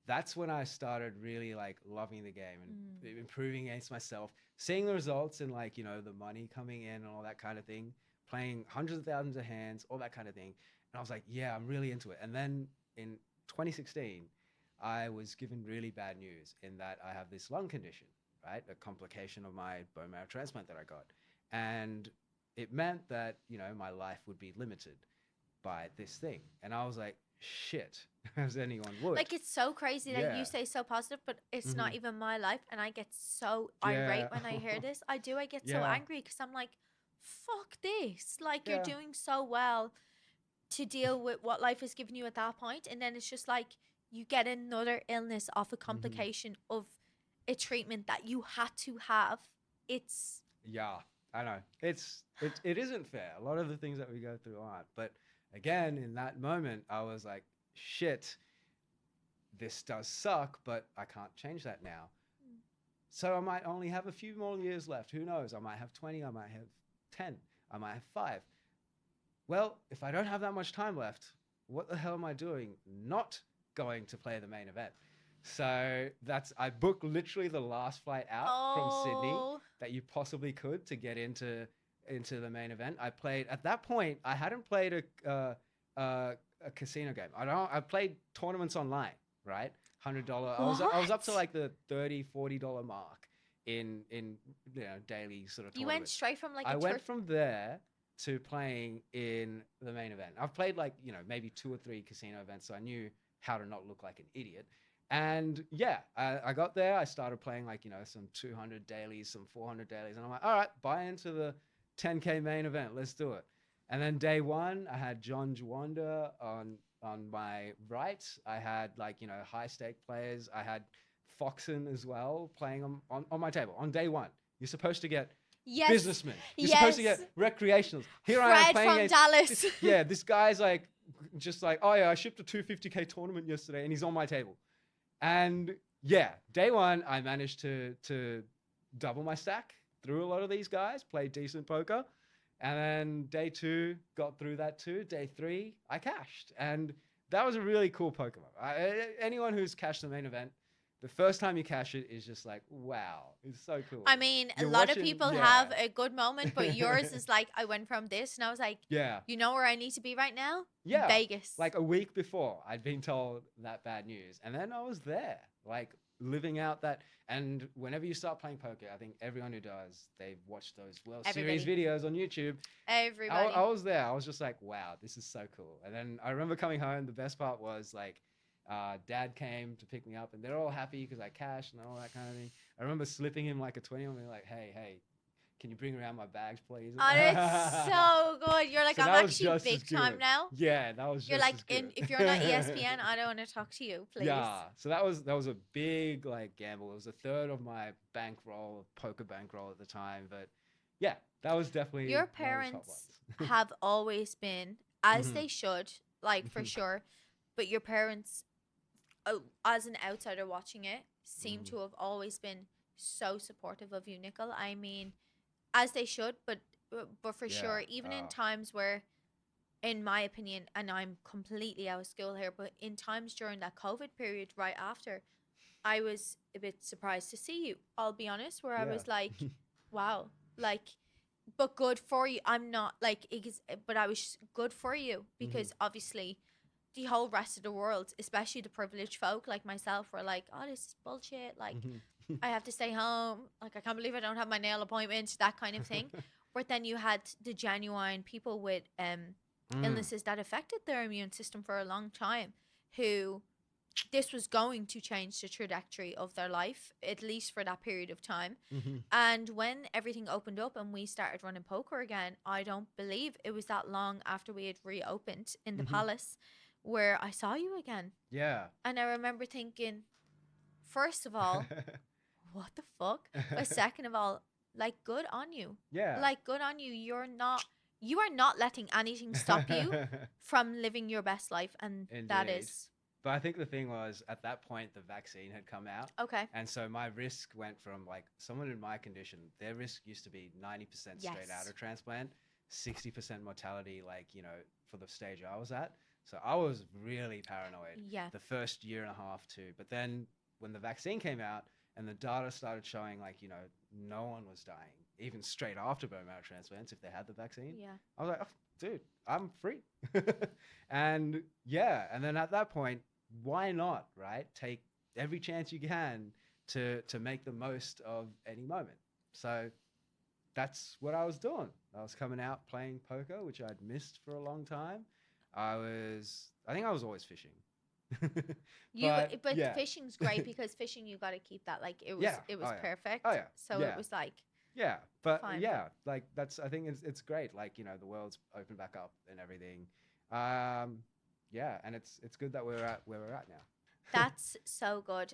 that's when I started really like loving the game and Mm. improving against myself, seeing the results and like, the money coming in and all that kind of thing, playing hundreds of thousands of hands, all that kind of thing. And I was like, yeah, I'm really into it. And then in 2016, I was given really bad news in that I have this lung condition, right? A complication of my bone marrow transplant that I got. And it meant that, my life would be limited by this thing. And I was like, shit, as anyone would. Like it's so crazy that you Yeah. say so positive, but it's Hmm. not even my life, and I get so Yeah. irate when I hear this. I do. I get so Yeah. angry because I'm like, fuck this. Like you're Yeah. doing so well to deal with what life has given you at that point, and then it's just like you get another illness off a Hmm. complication of a treatment that you had to have. It's Yeah. I know. It isn't fair. A lot of the things that we go through aren't. But again, in that moment, I was like, shit, this does suck, but I can't change that now. So I might only have a few more years left. Who knows? I might have 20, I might have 10, I might have 5. Well, if I don't have that much time left, what the hell am I doing not going to play the main event? So I booked literally the last flight out from Sydney oh that you possibly could to get into the main event. I played at that point. I hadn't played a casino game. I played tournaments online, right? $100. I was up to what? like the $30-$40 mark in daily sort of You went tournaments. straight from like a I went church. from there to playing in the main event. I've played like, maybe 2 or 3 casino events, so I knew how to not look like an idiot. And yeah, I got there. I started playing like, some 200 dailies, some 400 dailies. And I'm like, all right, buy into the 10K main event. Let's do it. And then day one, I had John Juanda on my right. I had like, high stake players. I had Foxen as well playing on my table on day one. You're supposed to get Yes, businessmen. You're supposed to yes. get recreationals. Here I am Fred playing from against Dallas. yeah, this guy's like just like, oh yeah, I shipped a 250K tournament yesterday and he's on my table. And yeah, day one I managed to double my stack through a lot of these guys, played decent poker. And then day two, got through that too. Day three, I cashed. And that was a really cool poker moment. Anyone who's cashed the main event, the first time you cash it is just like, wow, it's so cool. I mean, a You're lot of watching, people yeah. have a good moment, but yours is like, I went from this and I was like, Yeah. you know where I need to be right now? Yeah. Vegas. Like a week before, I'd been told that bad news. And then I was there, like living out that. And whenever you start playing poker, I think everyone who does, they've watched those World Series videos on YouTube. Everybody. I was there. I was just like, wow, this is so cool. And then I remember coming home. The best part was like, dad came to pick me up and they're all happy because I cashed and all that kind of thing. I remember slipping him like a 20 and being like, hey, can you bring around my bags, please? Oh, that's so good. You're like, So I'm that was actually just as big time good. now. Yeah, that was You're just like, as good. if you're not ESPN, I don't want to talk to you, please. Yeah, so that was a big like gamble. It was a third of my bankroll, poker bankroll at the time, but yeah, that was definitely Your one of the top parents ones. have always been, as Mhm. they should, like for Mhm. sure, but your parents, as an outsider watching it, seem Mhm. to have always been so supportive of you, Nickel. I mean, as they should, but for sure, Yeah. even in times where, in my opinion, and I'm completely out of school here, but in times during that COVID period right after, I was a bit surprised to see you. I'll be honest, where I Yeah. was like, wow, like, but good for you. I'm not like, but I was good for you because obviously the whole rest of the world, especially the privileged folk like myself, were like, oh, this is bullshit. Like, Mhm. I have to stay home. Like, I can't believe I don't have my nail appointment, that kind of thing. But then you had the genuine people with Mm. illnesses that affected their immune system for a long time who this was going to change the trajectory of their life, at least for that period of time. Mm-hmm. And when everything opened up and we started running poker again, I don't believe it was that long after we had reopened in the Mm-hmm. palace where I saw you again. Yeah. And I remember thinking, first of all, what the fuck? But second of all, like, good on you. Yeah. Like, good on you. You are not letting anything stop you from living your best life. And that Indeed. is But I think the thing was, at that point, the vaccine had come out. okay. And so my risk went from, like, someone in my condition, their risk used to be 90% straight out Yes. of transplant, 60% mortality, like, for the stage I was at. So I was really paranoid Yeah. the first year and a half too. But then when the vaccine came out and the data started showing, like, no one was dying, even straight after bone marrow transplants if they had the vaccine, Yeah. I was like, oh, dude, I'm free. And yeah, and then at that point, why not, right? Take every chance you can to make the most of any moment. So that's what I was doing. I was coming out playing poker, which I'd missed for a long time. I think I was always fishing. But Yeah, fishing's great because fishing you got to keep that, like, yeah, it was oh yeah, perfect. oh yeah, So yeah, it was like yeah. But fine. yeah, like I think it's great. Like, the world's opened back up and everything. Yeah, and it's good that we're at where we're at now. That's so good.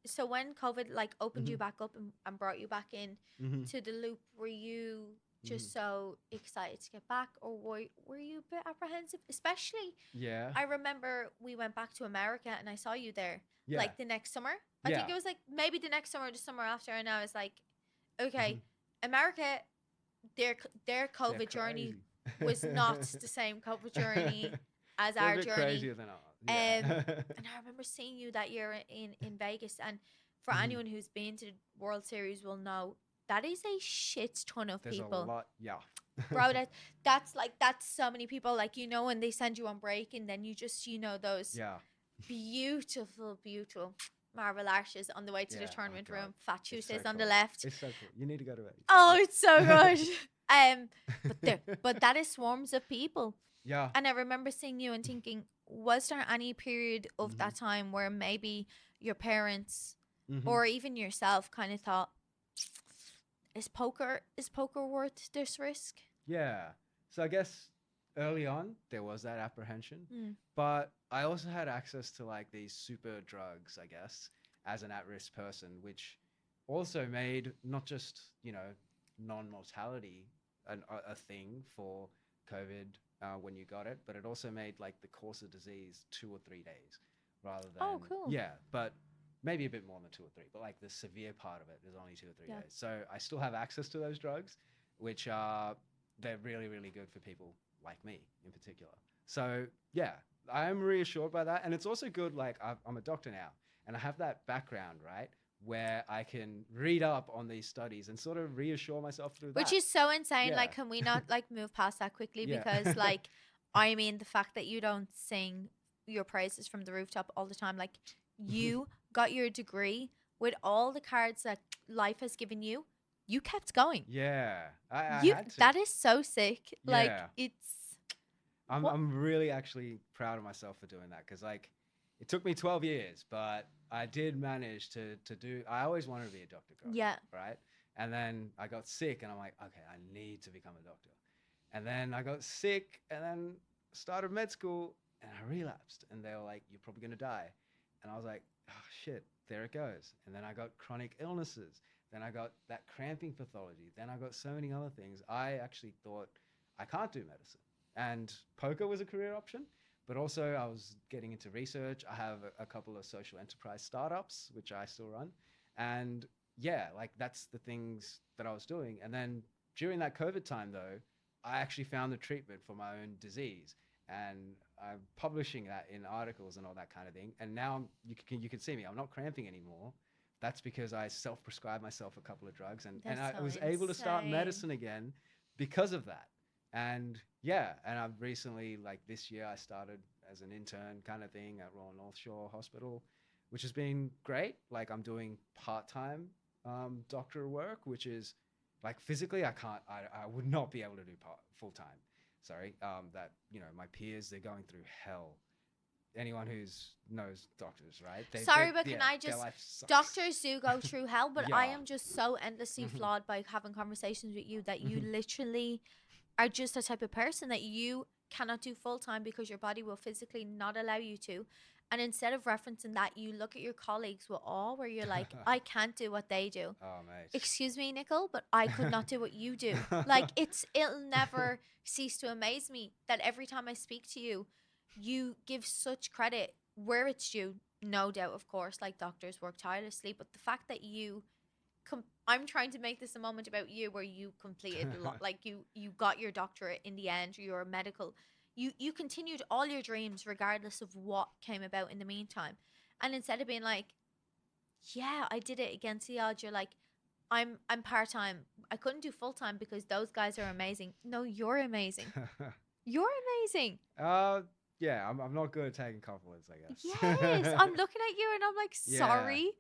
So when COVID like opened you Hmm. back up and brought you back in Hmm. to the loop, were you Hmm. just so excited to get back, or were you a bit apprehensive? Especially, Yeah, I remember we went back to America and I saw you there yeah, like the next summer. I yeah. think it was like maybe the next summer or the summer after, and I was like, Hmm. okay, America, their They're COVID journey crazy. was not the same COVID journey as They're a our bit journey. crazier than ours. And Yeah. I remember seeing you that year in Vegas. And for Mhm. anyone who's been to the World Series will know that is a shit ton of There's a people. lot. Yeah. Bro, that's so many people. Like, when they send you on break and then you just, those Yeah. beautiful, beautiful marble arches on the way to the Yeah. Oh tournament God. room. Fat It's so Tuesdays on the cool. left. It's so cool. You need to go to Vegas. Oh, Yeah. it's so good. Um, but that is swarms of people. Yeah. And I remember seeing you and thinking, was there any period of Hmm. that time where maybe your parents Hmm. or even yourself kind of thought, is poker worth this risk? Yeah. So I guess early on there was that apprehension, Mm. but I also had access to, like, these super drugs, I guess, as an at-risk person, which also made not just, non-mortality a thing for COVID when you got it, but it also made, like, the course of disease 2 or 3 days rather Oh, than, cool. yeah, but maybe a bit more than 2 or 3, but, like, the severe part of it is only 2 or 3 Yeah. days. So I still have access to those drugs, which are they're really, really good for people like me in particular. So yeah, I am reassured by that, and it's also good. Like, I'm a doctor now, and I have that background, right, where I can read up on these studies and sort of reassure myself through Which that. is so insane. Yeah, Like, can we not like move past that quickly? yeah, Because like, I mean, the fact that you don't sing your praises from the rooftop all the time, like you got your degree with all the cards that life has given you, you kept going. yeah. I You had to. That is so sick. Like Yeah, it's what I'm really actually proud of myself for doing that, because, like, it took me 12 years, but I did manage to do. I always wanted to be a doctor growing yeah. up, right? And then I got sick, and I'm like, okay, I need to become a doctor. And then I got sick, and then started med school, and I relapsed, and they were like, you're probably gonna die. And I was like, oh shit, there it goes. And then I got chronic illnesses. Then I got that cramping pathology. Then I got so many other things. I actually thought I can't do medicine. And poker was a career option, but also I was getting into research. I have a couple of social enterprise startups, which I still run. And yeah, like, that's the things that I was doing. And then during that COVID time, though, I actually found the treatment for my own disease. And I'm publishing that in articles and all that kind of thing. And now you can see me. I'm not cramping anymore. That's because I self-prescribed myself a couple of drugs, and That's I so was able to start insane. medicine again because of that. And yeah, and I've recently, like this year, I started as an intern kind of thing at Royal North Shore Hospital, which has been great. Like, I'm doing part-time doctor work, which is, like, physically I would not be able to do full time. Sorry, that my peers, they're going through hell anyone who's knows doctors, right? Sorry, but can yeah, I their just, life sucks. doctors do go through hell, but I Yeah. am just so endlessly flawed by having conversations with you that you literally are just the type of person that you cannot do full time because your body will physically not allow you to. And instead of referencing that, you look at your colleagues with awe where you're like, I can't do what they do. Oh, mate. Excuse me, Nicole, but I could not do what you do. Like, it'll never cease to amaze me that every time I speak to you, you give such credit where it's due. No doubt, of course, like doctors work tirelessly, but the fact that I'm trying to make this a moment about you where you completed like you got your doctorate in the end, you're a medical, you continued all your dreams regardless of what came about in the meantime. And instead of being like, yeah, I did it against the odds, you're like, I'm part-time, I couldn't do full-time because those guys are amazing. No, you're amazing. You're amazing. uh, yeah, I'm not good at taking compliments, I Yes, guess. I'm looking at you and I'm like, Yeah. sorry.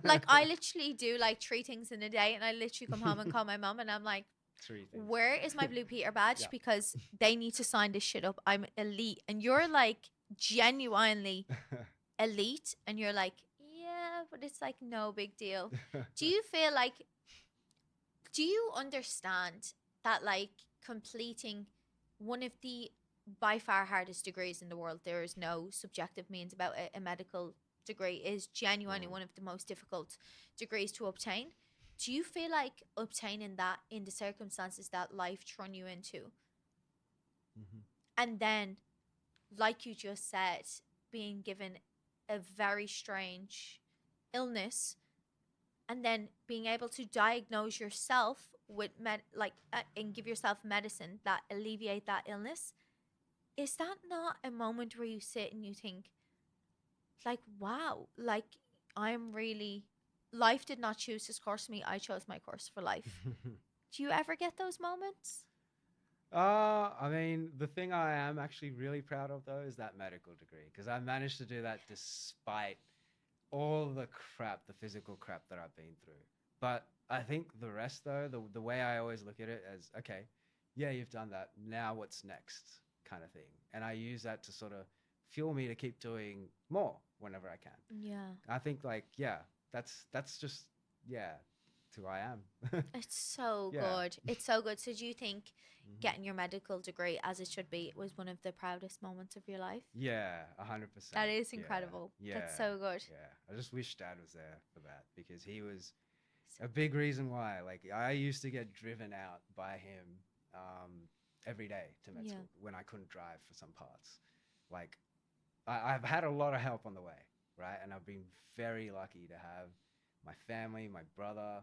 Like, I literally do like 3 things in a day, and I literally come home and call my mom and I'm like, 3 things. where is my Blue Peter badge? Yeah. Because they need to sign this shit up. I'm elite. And you're like genuinely elite. And you're like, yeah, but it's like no big deal. Do you feel like, do you understand that like completing one of the by far hardest degrees in the world, there is no subjective means about it, a medical degree is genuinely one of the most difficult degrees to obtain? Do you feel like obtaining that in the circumstances that life thrown you into, Mhm. and then, like you just said, being given a very strange illness, and then being able to diagnose yourself with and give yourself medicine that alleviate that illness, is that not a moment where you sit and you think like, wow, like, I'm really, life did not choose this course for me, I chose my course for life? Do you ever get those moments? I mean, the thing I am actually really proud of though is that medical degree because I managed to do that despite all the crap, the physical crap that I've been through. But I think the rest though, the way I always look at it as, okay, yeah, you've done that. Now what's next, kind of thing. And I use that to sort of fuel me to keep doing more whenever I can. Yeah. I think like, yeah, that's just yeah, it's who I am. It's so Yeah. good. It's so good. So do you think Mhm. getting your medical degree, as it should be, was one of the proudest moments of your life? Yeah, 100%. That is Yeah, incredible. yeah, That's so good. yeah. I just wish Dad was there for that because he was a big reason why. Like I used to get driven out by him um, every day to med Yeah. school when I couldn't drive for some parts. Like I've had a lot of help on the way, right? And I've been very lucky to have my family, my brother,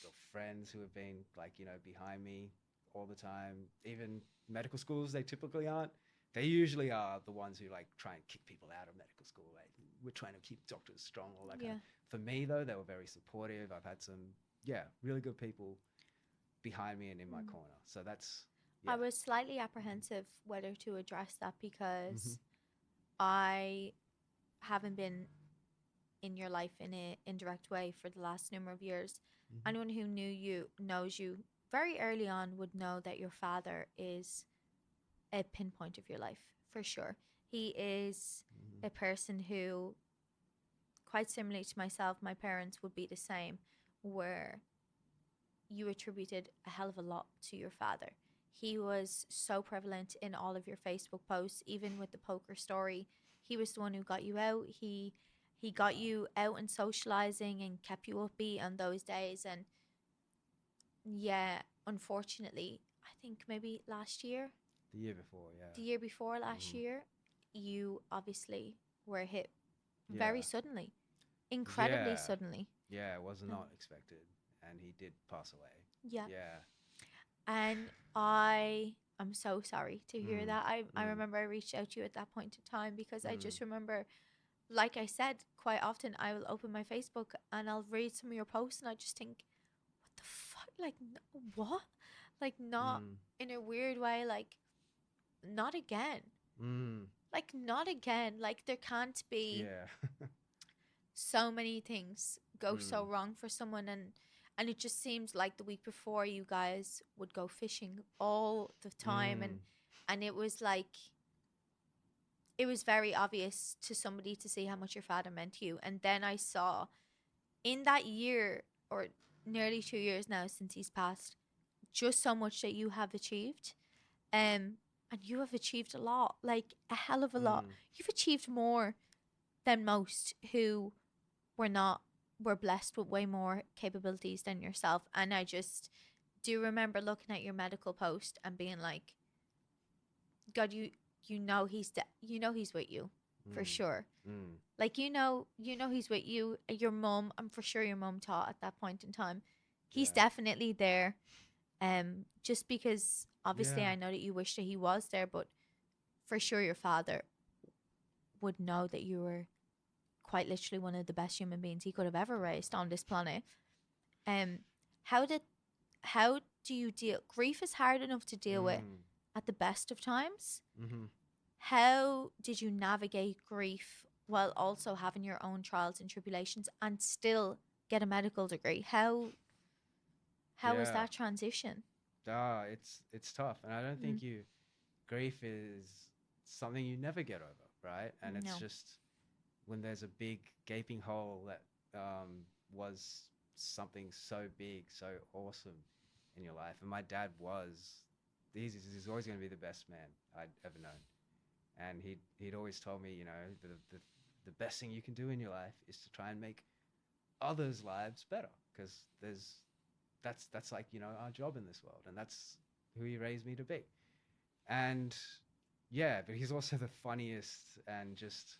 the friends who have been like, behind me all the time. Even medical schools, they typically aren't. They usually are the ones who like try and kick people out of medical school. Like we're trying to keep doctors strong, all that kind Yeah. of. For me though, they were very supportive. I've had some, yeah, really good people behind me and in my corner. So that's, yeah. I was slightly apprehensive whether to address that Mhm. because I haven't been in your life in an indirect way for the last number of years. Mhm. Anyone who knew you, knows you very early on, would know that your father is a pinpoint of your life for sure. He is Mhm. a person who, quite similarly to myself, my parents would be the same, where you attributed a hell of a lot to your father. He was so prevalent in all of your Facebook posts, even with the poker story. He was the one who got you out. He got you out and socializing and kept you upbeat on those days. And yeah, unfortunately, I think maybe last year, The year before, yeah. the year before last Mhm. year, you obviously were hit very Yeah. suddenly, incredibly Yeah. suddenly. Yeah, it was Um, not expected. And he did pass away. yeah. Yeah. And I'm so sorry to hear Mm. that. I Mm. remember I reached out to you at that point in time because I Mm. just remember, like I said, quite often I will open my Facebook and I'll read some of your posts and I just think, what the fuck? Like, what? Like, not Mm. in a weird way, like, not again. Mm. Like, not again. Like, there can't be Yeah. so many things go so Mm. wrong for someone. And it just seems like the week before you guys would go fishing all the time, Mm. and it was like it was very obvious to somebody to see how much your father meant to you. And then I saw in that year, or nearly 2 years now since he's passed, just so much that you have achieved. And you have achieved a lot, like a hell of a lot. Mm, You've achieved more than most who were not were blessed with way more capabilities than yourself. And I just do remember looking at your medical post and being like, God, you know you know he's with you for mm, sure. mm. Like you know he's with you. Your mom, I'm for sure your mom taught at that point in time. He's Yeah. definitely there. Just because obviously Yeah. I know that you wish that he was there, but for sure your father would know that you were quite literally one of the best human beings he could have ever raised on this planet. Um, how did how do you deal? Grief is hard enough to deal with Mm, at the best of times. mm-hmm. How did you navigate grief while also having your own trials and tribulations and still get a medical degree? How was Yeah. that transition? It's tough, and I don't Mm, think you grief is something you never get over, right? And it's no. just when there's a big gaping hole that was something so big, so awesome in your life. And my dad was, he's always going to be the best man I'd ever known. And he'd always told me, the best thing you can do in your life is to try and make others' lives better, because that's like our job in this world, and that's who he raised me to be. And yeah, but he's also the funniest and just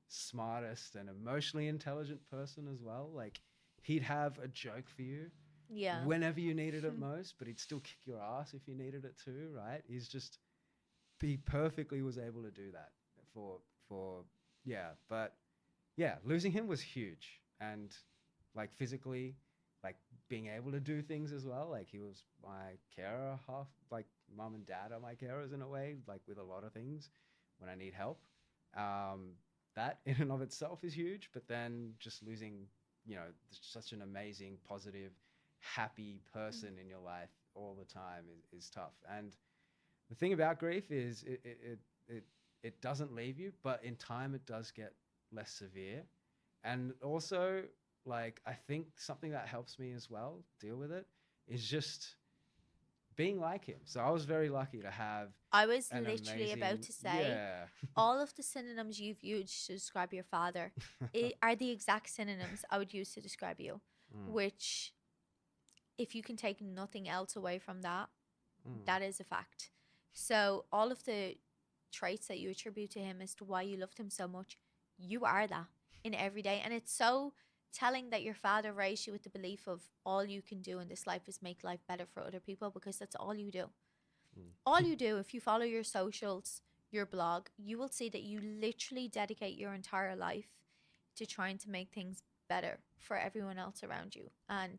smartest and emotionally intelligent person as well. Like, he'd have a joke for you Yeah. whenever you needed it most, but he'd still kick your ass if you needed it too, right? He perfectly was able to do that for for yeah, but yeah, losing him was huge. And like physically, like being able to do things as well. Like, he was my carer, half like mom and dad are my carers in a way, like with a lot of things when I need help. Um, that in and of itself is huge. But then just losing, such an amazing, positive, happy person in your life all the time is tough. And the thing about grief is it it doesn't leave you, but in time it does get less severe. And also, like, I think something that helps me as well deal with it is just being like him. So I was very lucky to have I was an literally about amazing, to say yeah. all of the synonyms you've used to describe your father are the exact synonyms I would use to describe you, Mm, which, if you can take nothing else away from that, mm, that is a fact. So, all of the traits that you attribute to him as to why you loved him so much, you are that in every day. And it's so telling that your father raised you with the belief of all you can do in this life is make life better for other people, because that's all you do. All mm. you do, if you follow your socials, your blog, you will see that you literally dedicate your entire life to trying to make things better for everyone else around you. And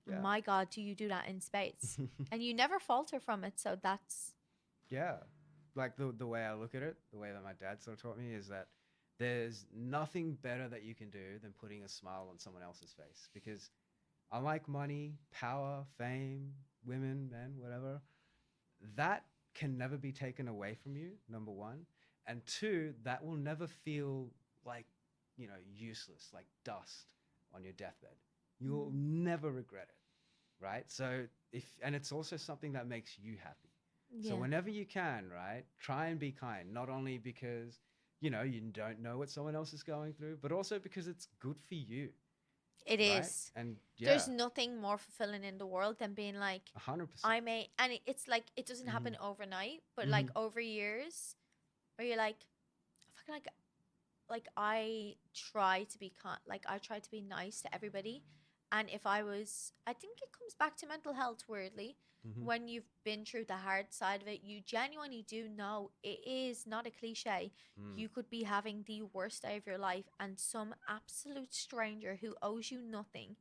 Yeah. my God, do you do that in spades? And you never falter from it. So that's, Yeah. Like, the way I look at it, the way that my dad sort of taught me is that there's nothing better that you can do than putting a smile on someone else's face. Because unlike money, power, fame, women, men, whatever, that can never be taken away from you, number one. And two, that will never feel like, useless, like dust on your deathbed. You'll never regret it, right? So and it's also something that makes you happy. So yeah, whenever you can, right, try and be kind, not only because, you don't know what someone else is going through, but also because it's good for you, it right? is. And yeah, There's nothing more fulfilling in the world than being like, 100%. I may, and it's like, it doesn't Mm-hmm. happen overnight, but like Mm-hmm. over years, where you're like, I feel like I try to be like I try to be nice to everybody. And if I think it comes back to mental health, weirdly. Mm-hmm. When you've been through the hard side of it, you genuinely do know it is not a cliche. Mm. You could be having the worst day of your life, and some absolute stranger who owes you nothing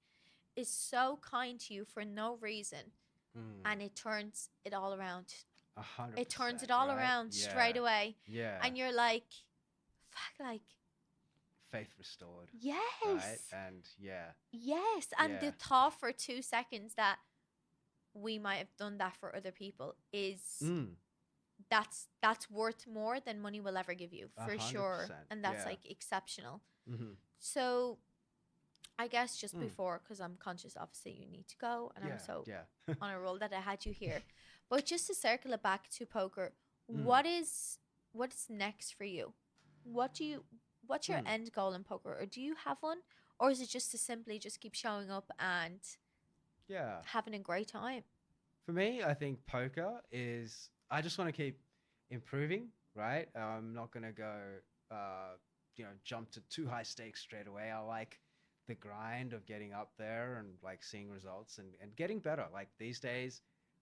is so kind to you for no reason, Mm. and it turns it all around. A hundred It turns percent, it all right? around straight Yeah. away. Yeah. And you're like, fuck, like, Faith restored, right? yes, And yeah, yes. And yeah. the thought for 2 seconds that we might have done that for other people is Mm. that's worth more than money will ever give you, for sure. 100%. And that's Yeah. like exceptional. Mm-hmm. So I guess just Mm. before, because I'm conscious obviously you need to go, and Yeah. I'm so Yeah. on a roll that I had you here. But just to circle it back to poker, Mm. what's next for you? What's your Mm. end goal in poker, or do you have one, or is it just to simply just keep showing up and Yeah. having a great time? For me, I think poker is, I just want to keep improving, right? I'm not going to go, jump to too high stakes straight away. I like the grind of getting up there and like seeing results and getting better. Like these days,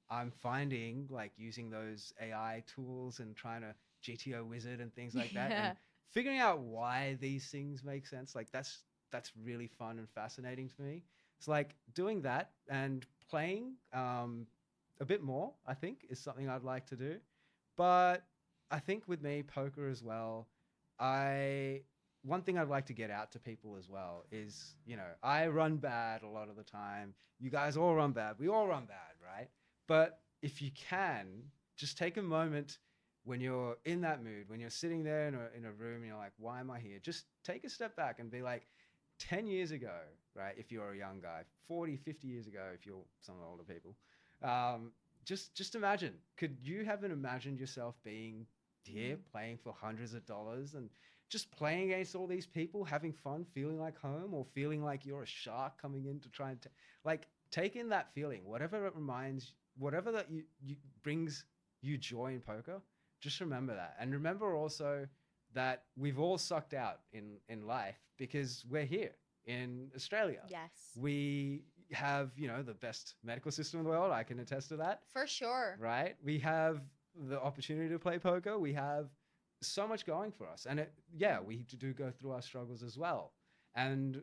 I'm finding like using those AI tools and trying to GTO wizard and things like that Yeah. and figuring out why these things make sense. Like that's really fun and fascinating to me. It's like doing that and playing a bit more, I think, is something I'd like to do. But I think with me, poker as well, I one thing I'd like to get out to people as well is, I run bad a lot of the time. You guys all run bad. We all run bad, right? But if you can, just take a moment when you're in that mood, when you're sitting there in a room and you're like, why am I here? Just take a step back and be like, 10 years ago, right? If you're a young guy, 40, 50 years ago, if you're some of the older people, just imagine, could you have imagined yourself being here playing for hundreds of dollars and just playing against all these people, having fun, feeling like home, or feeling like you're a shark coming in to try and like take in that feeling, whatever it reminds, whatever that you brings you joy in poker. Just remember that, and remember also that we've all sucked out in life because we're here in Australia. Yes. We have, the best medical system in the world. I can attest to that. For sure. Right? We have the opportunity to play poker. We have so much going for us. And we do go through our struggles as well. And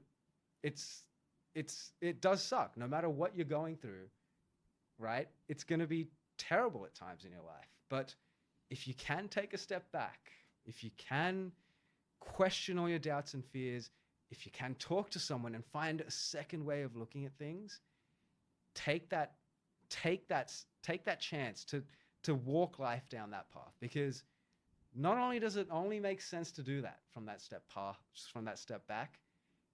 it does suck no matter what you're going through, right? It's going to be terrible at times in your life. But if you can take a step back, if you can question all your doubts and fears, if you can talk to someone and find a second way of looking at things, take that chance to walk life down that path. Because not only does it only make sense to do that from that step back,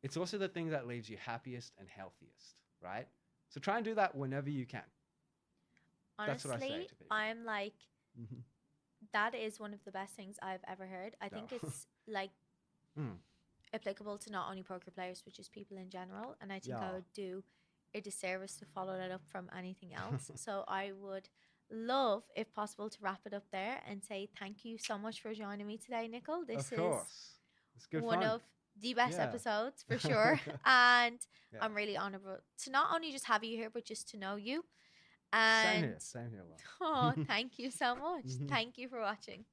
it's also the thing that leaves you happiest and healthiest, right? So try and do that whenever you can. That's what I say Honestly, to people. I'm like, that is one of the best things I've ever heard. I think it's like applicable to not only poker players, but just people in general. And I think I would do a disservice to follow that up from anything else. So I would love, if possible, to wrap it up there and say thank you so much for joining me today, Nikhil. This of course. It's good one fun. of the best episodes for sure. And I'm really honored to not only just have you here, but just to know you. And Same here. Oh, thank you so much. Thank you for watching.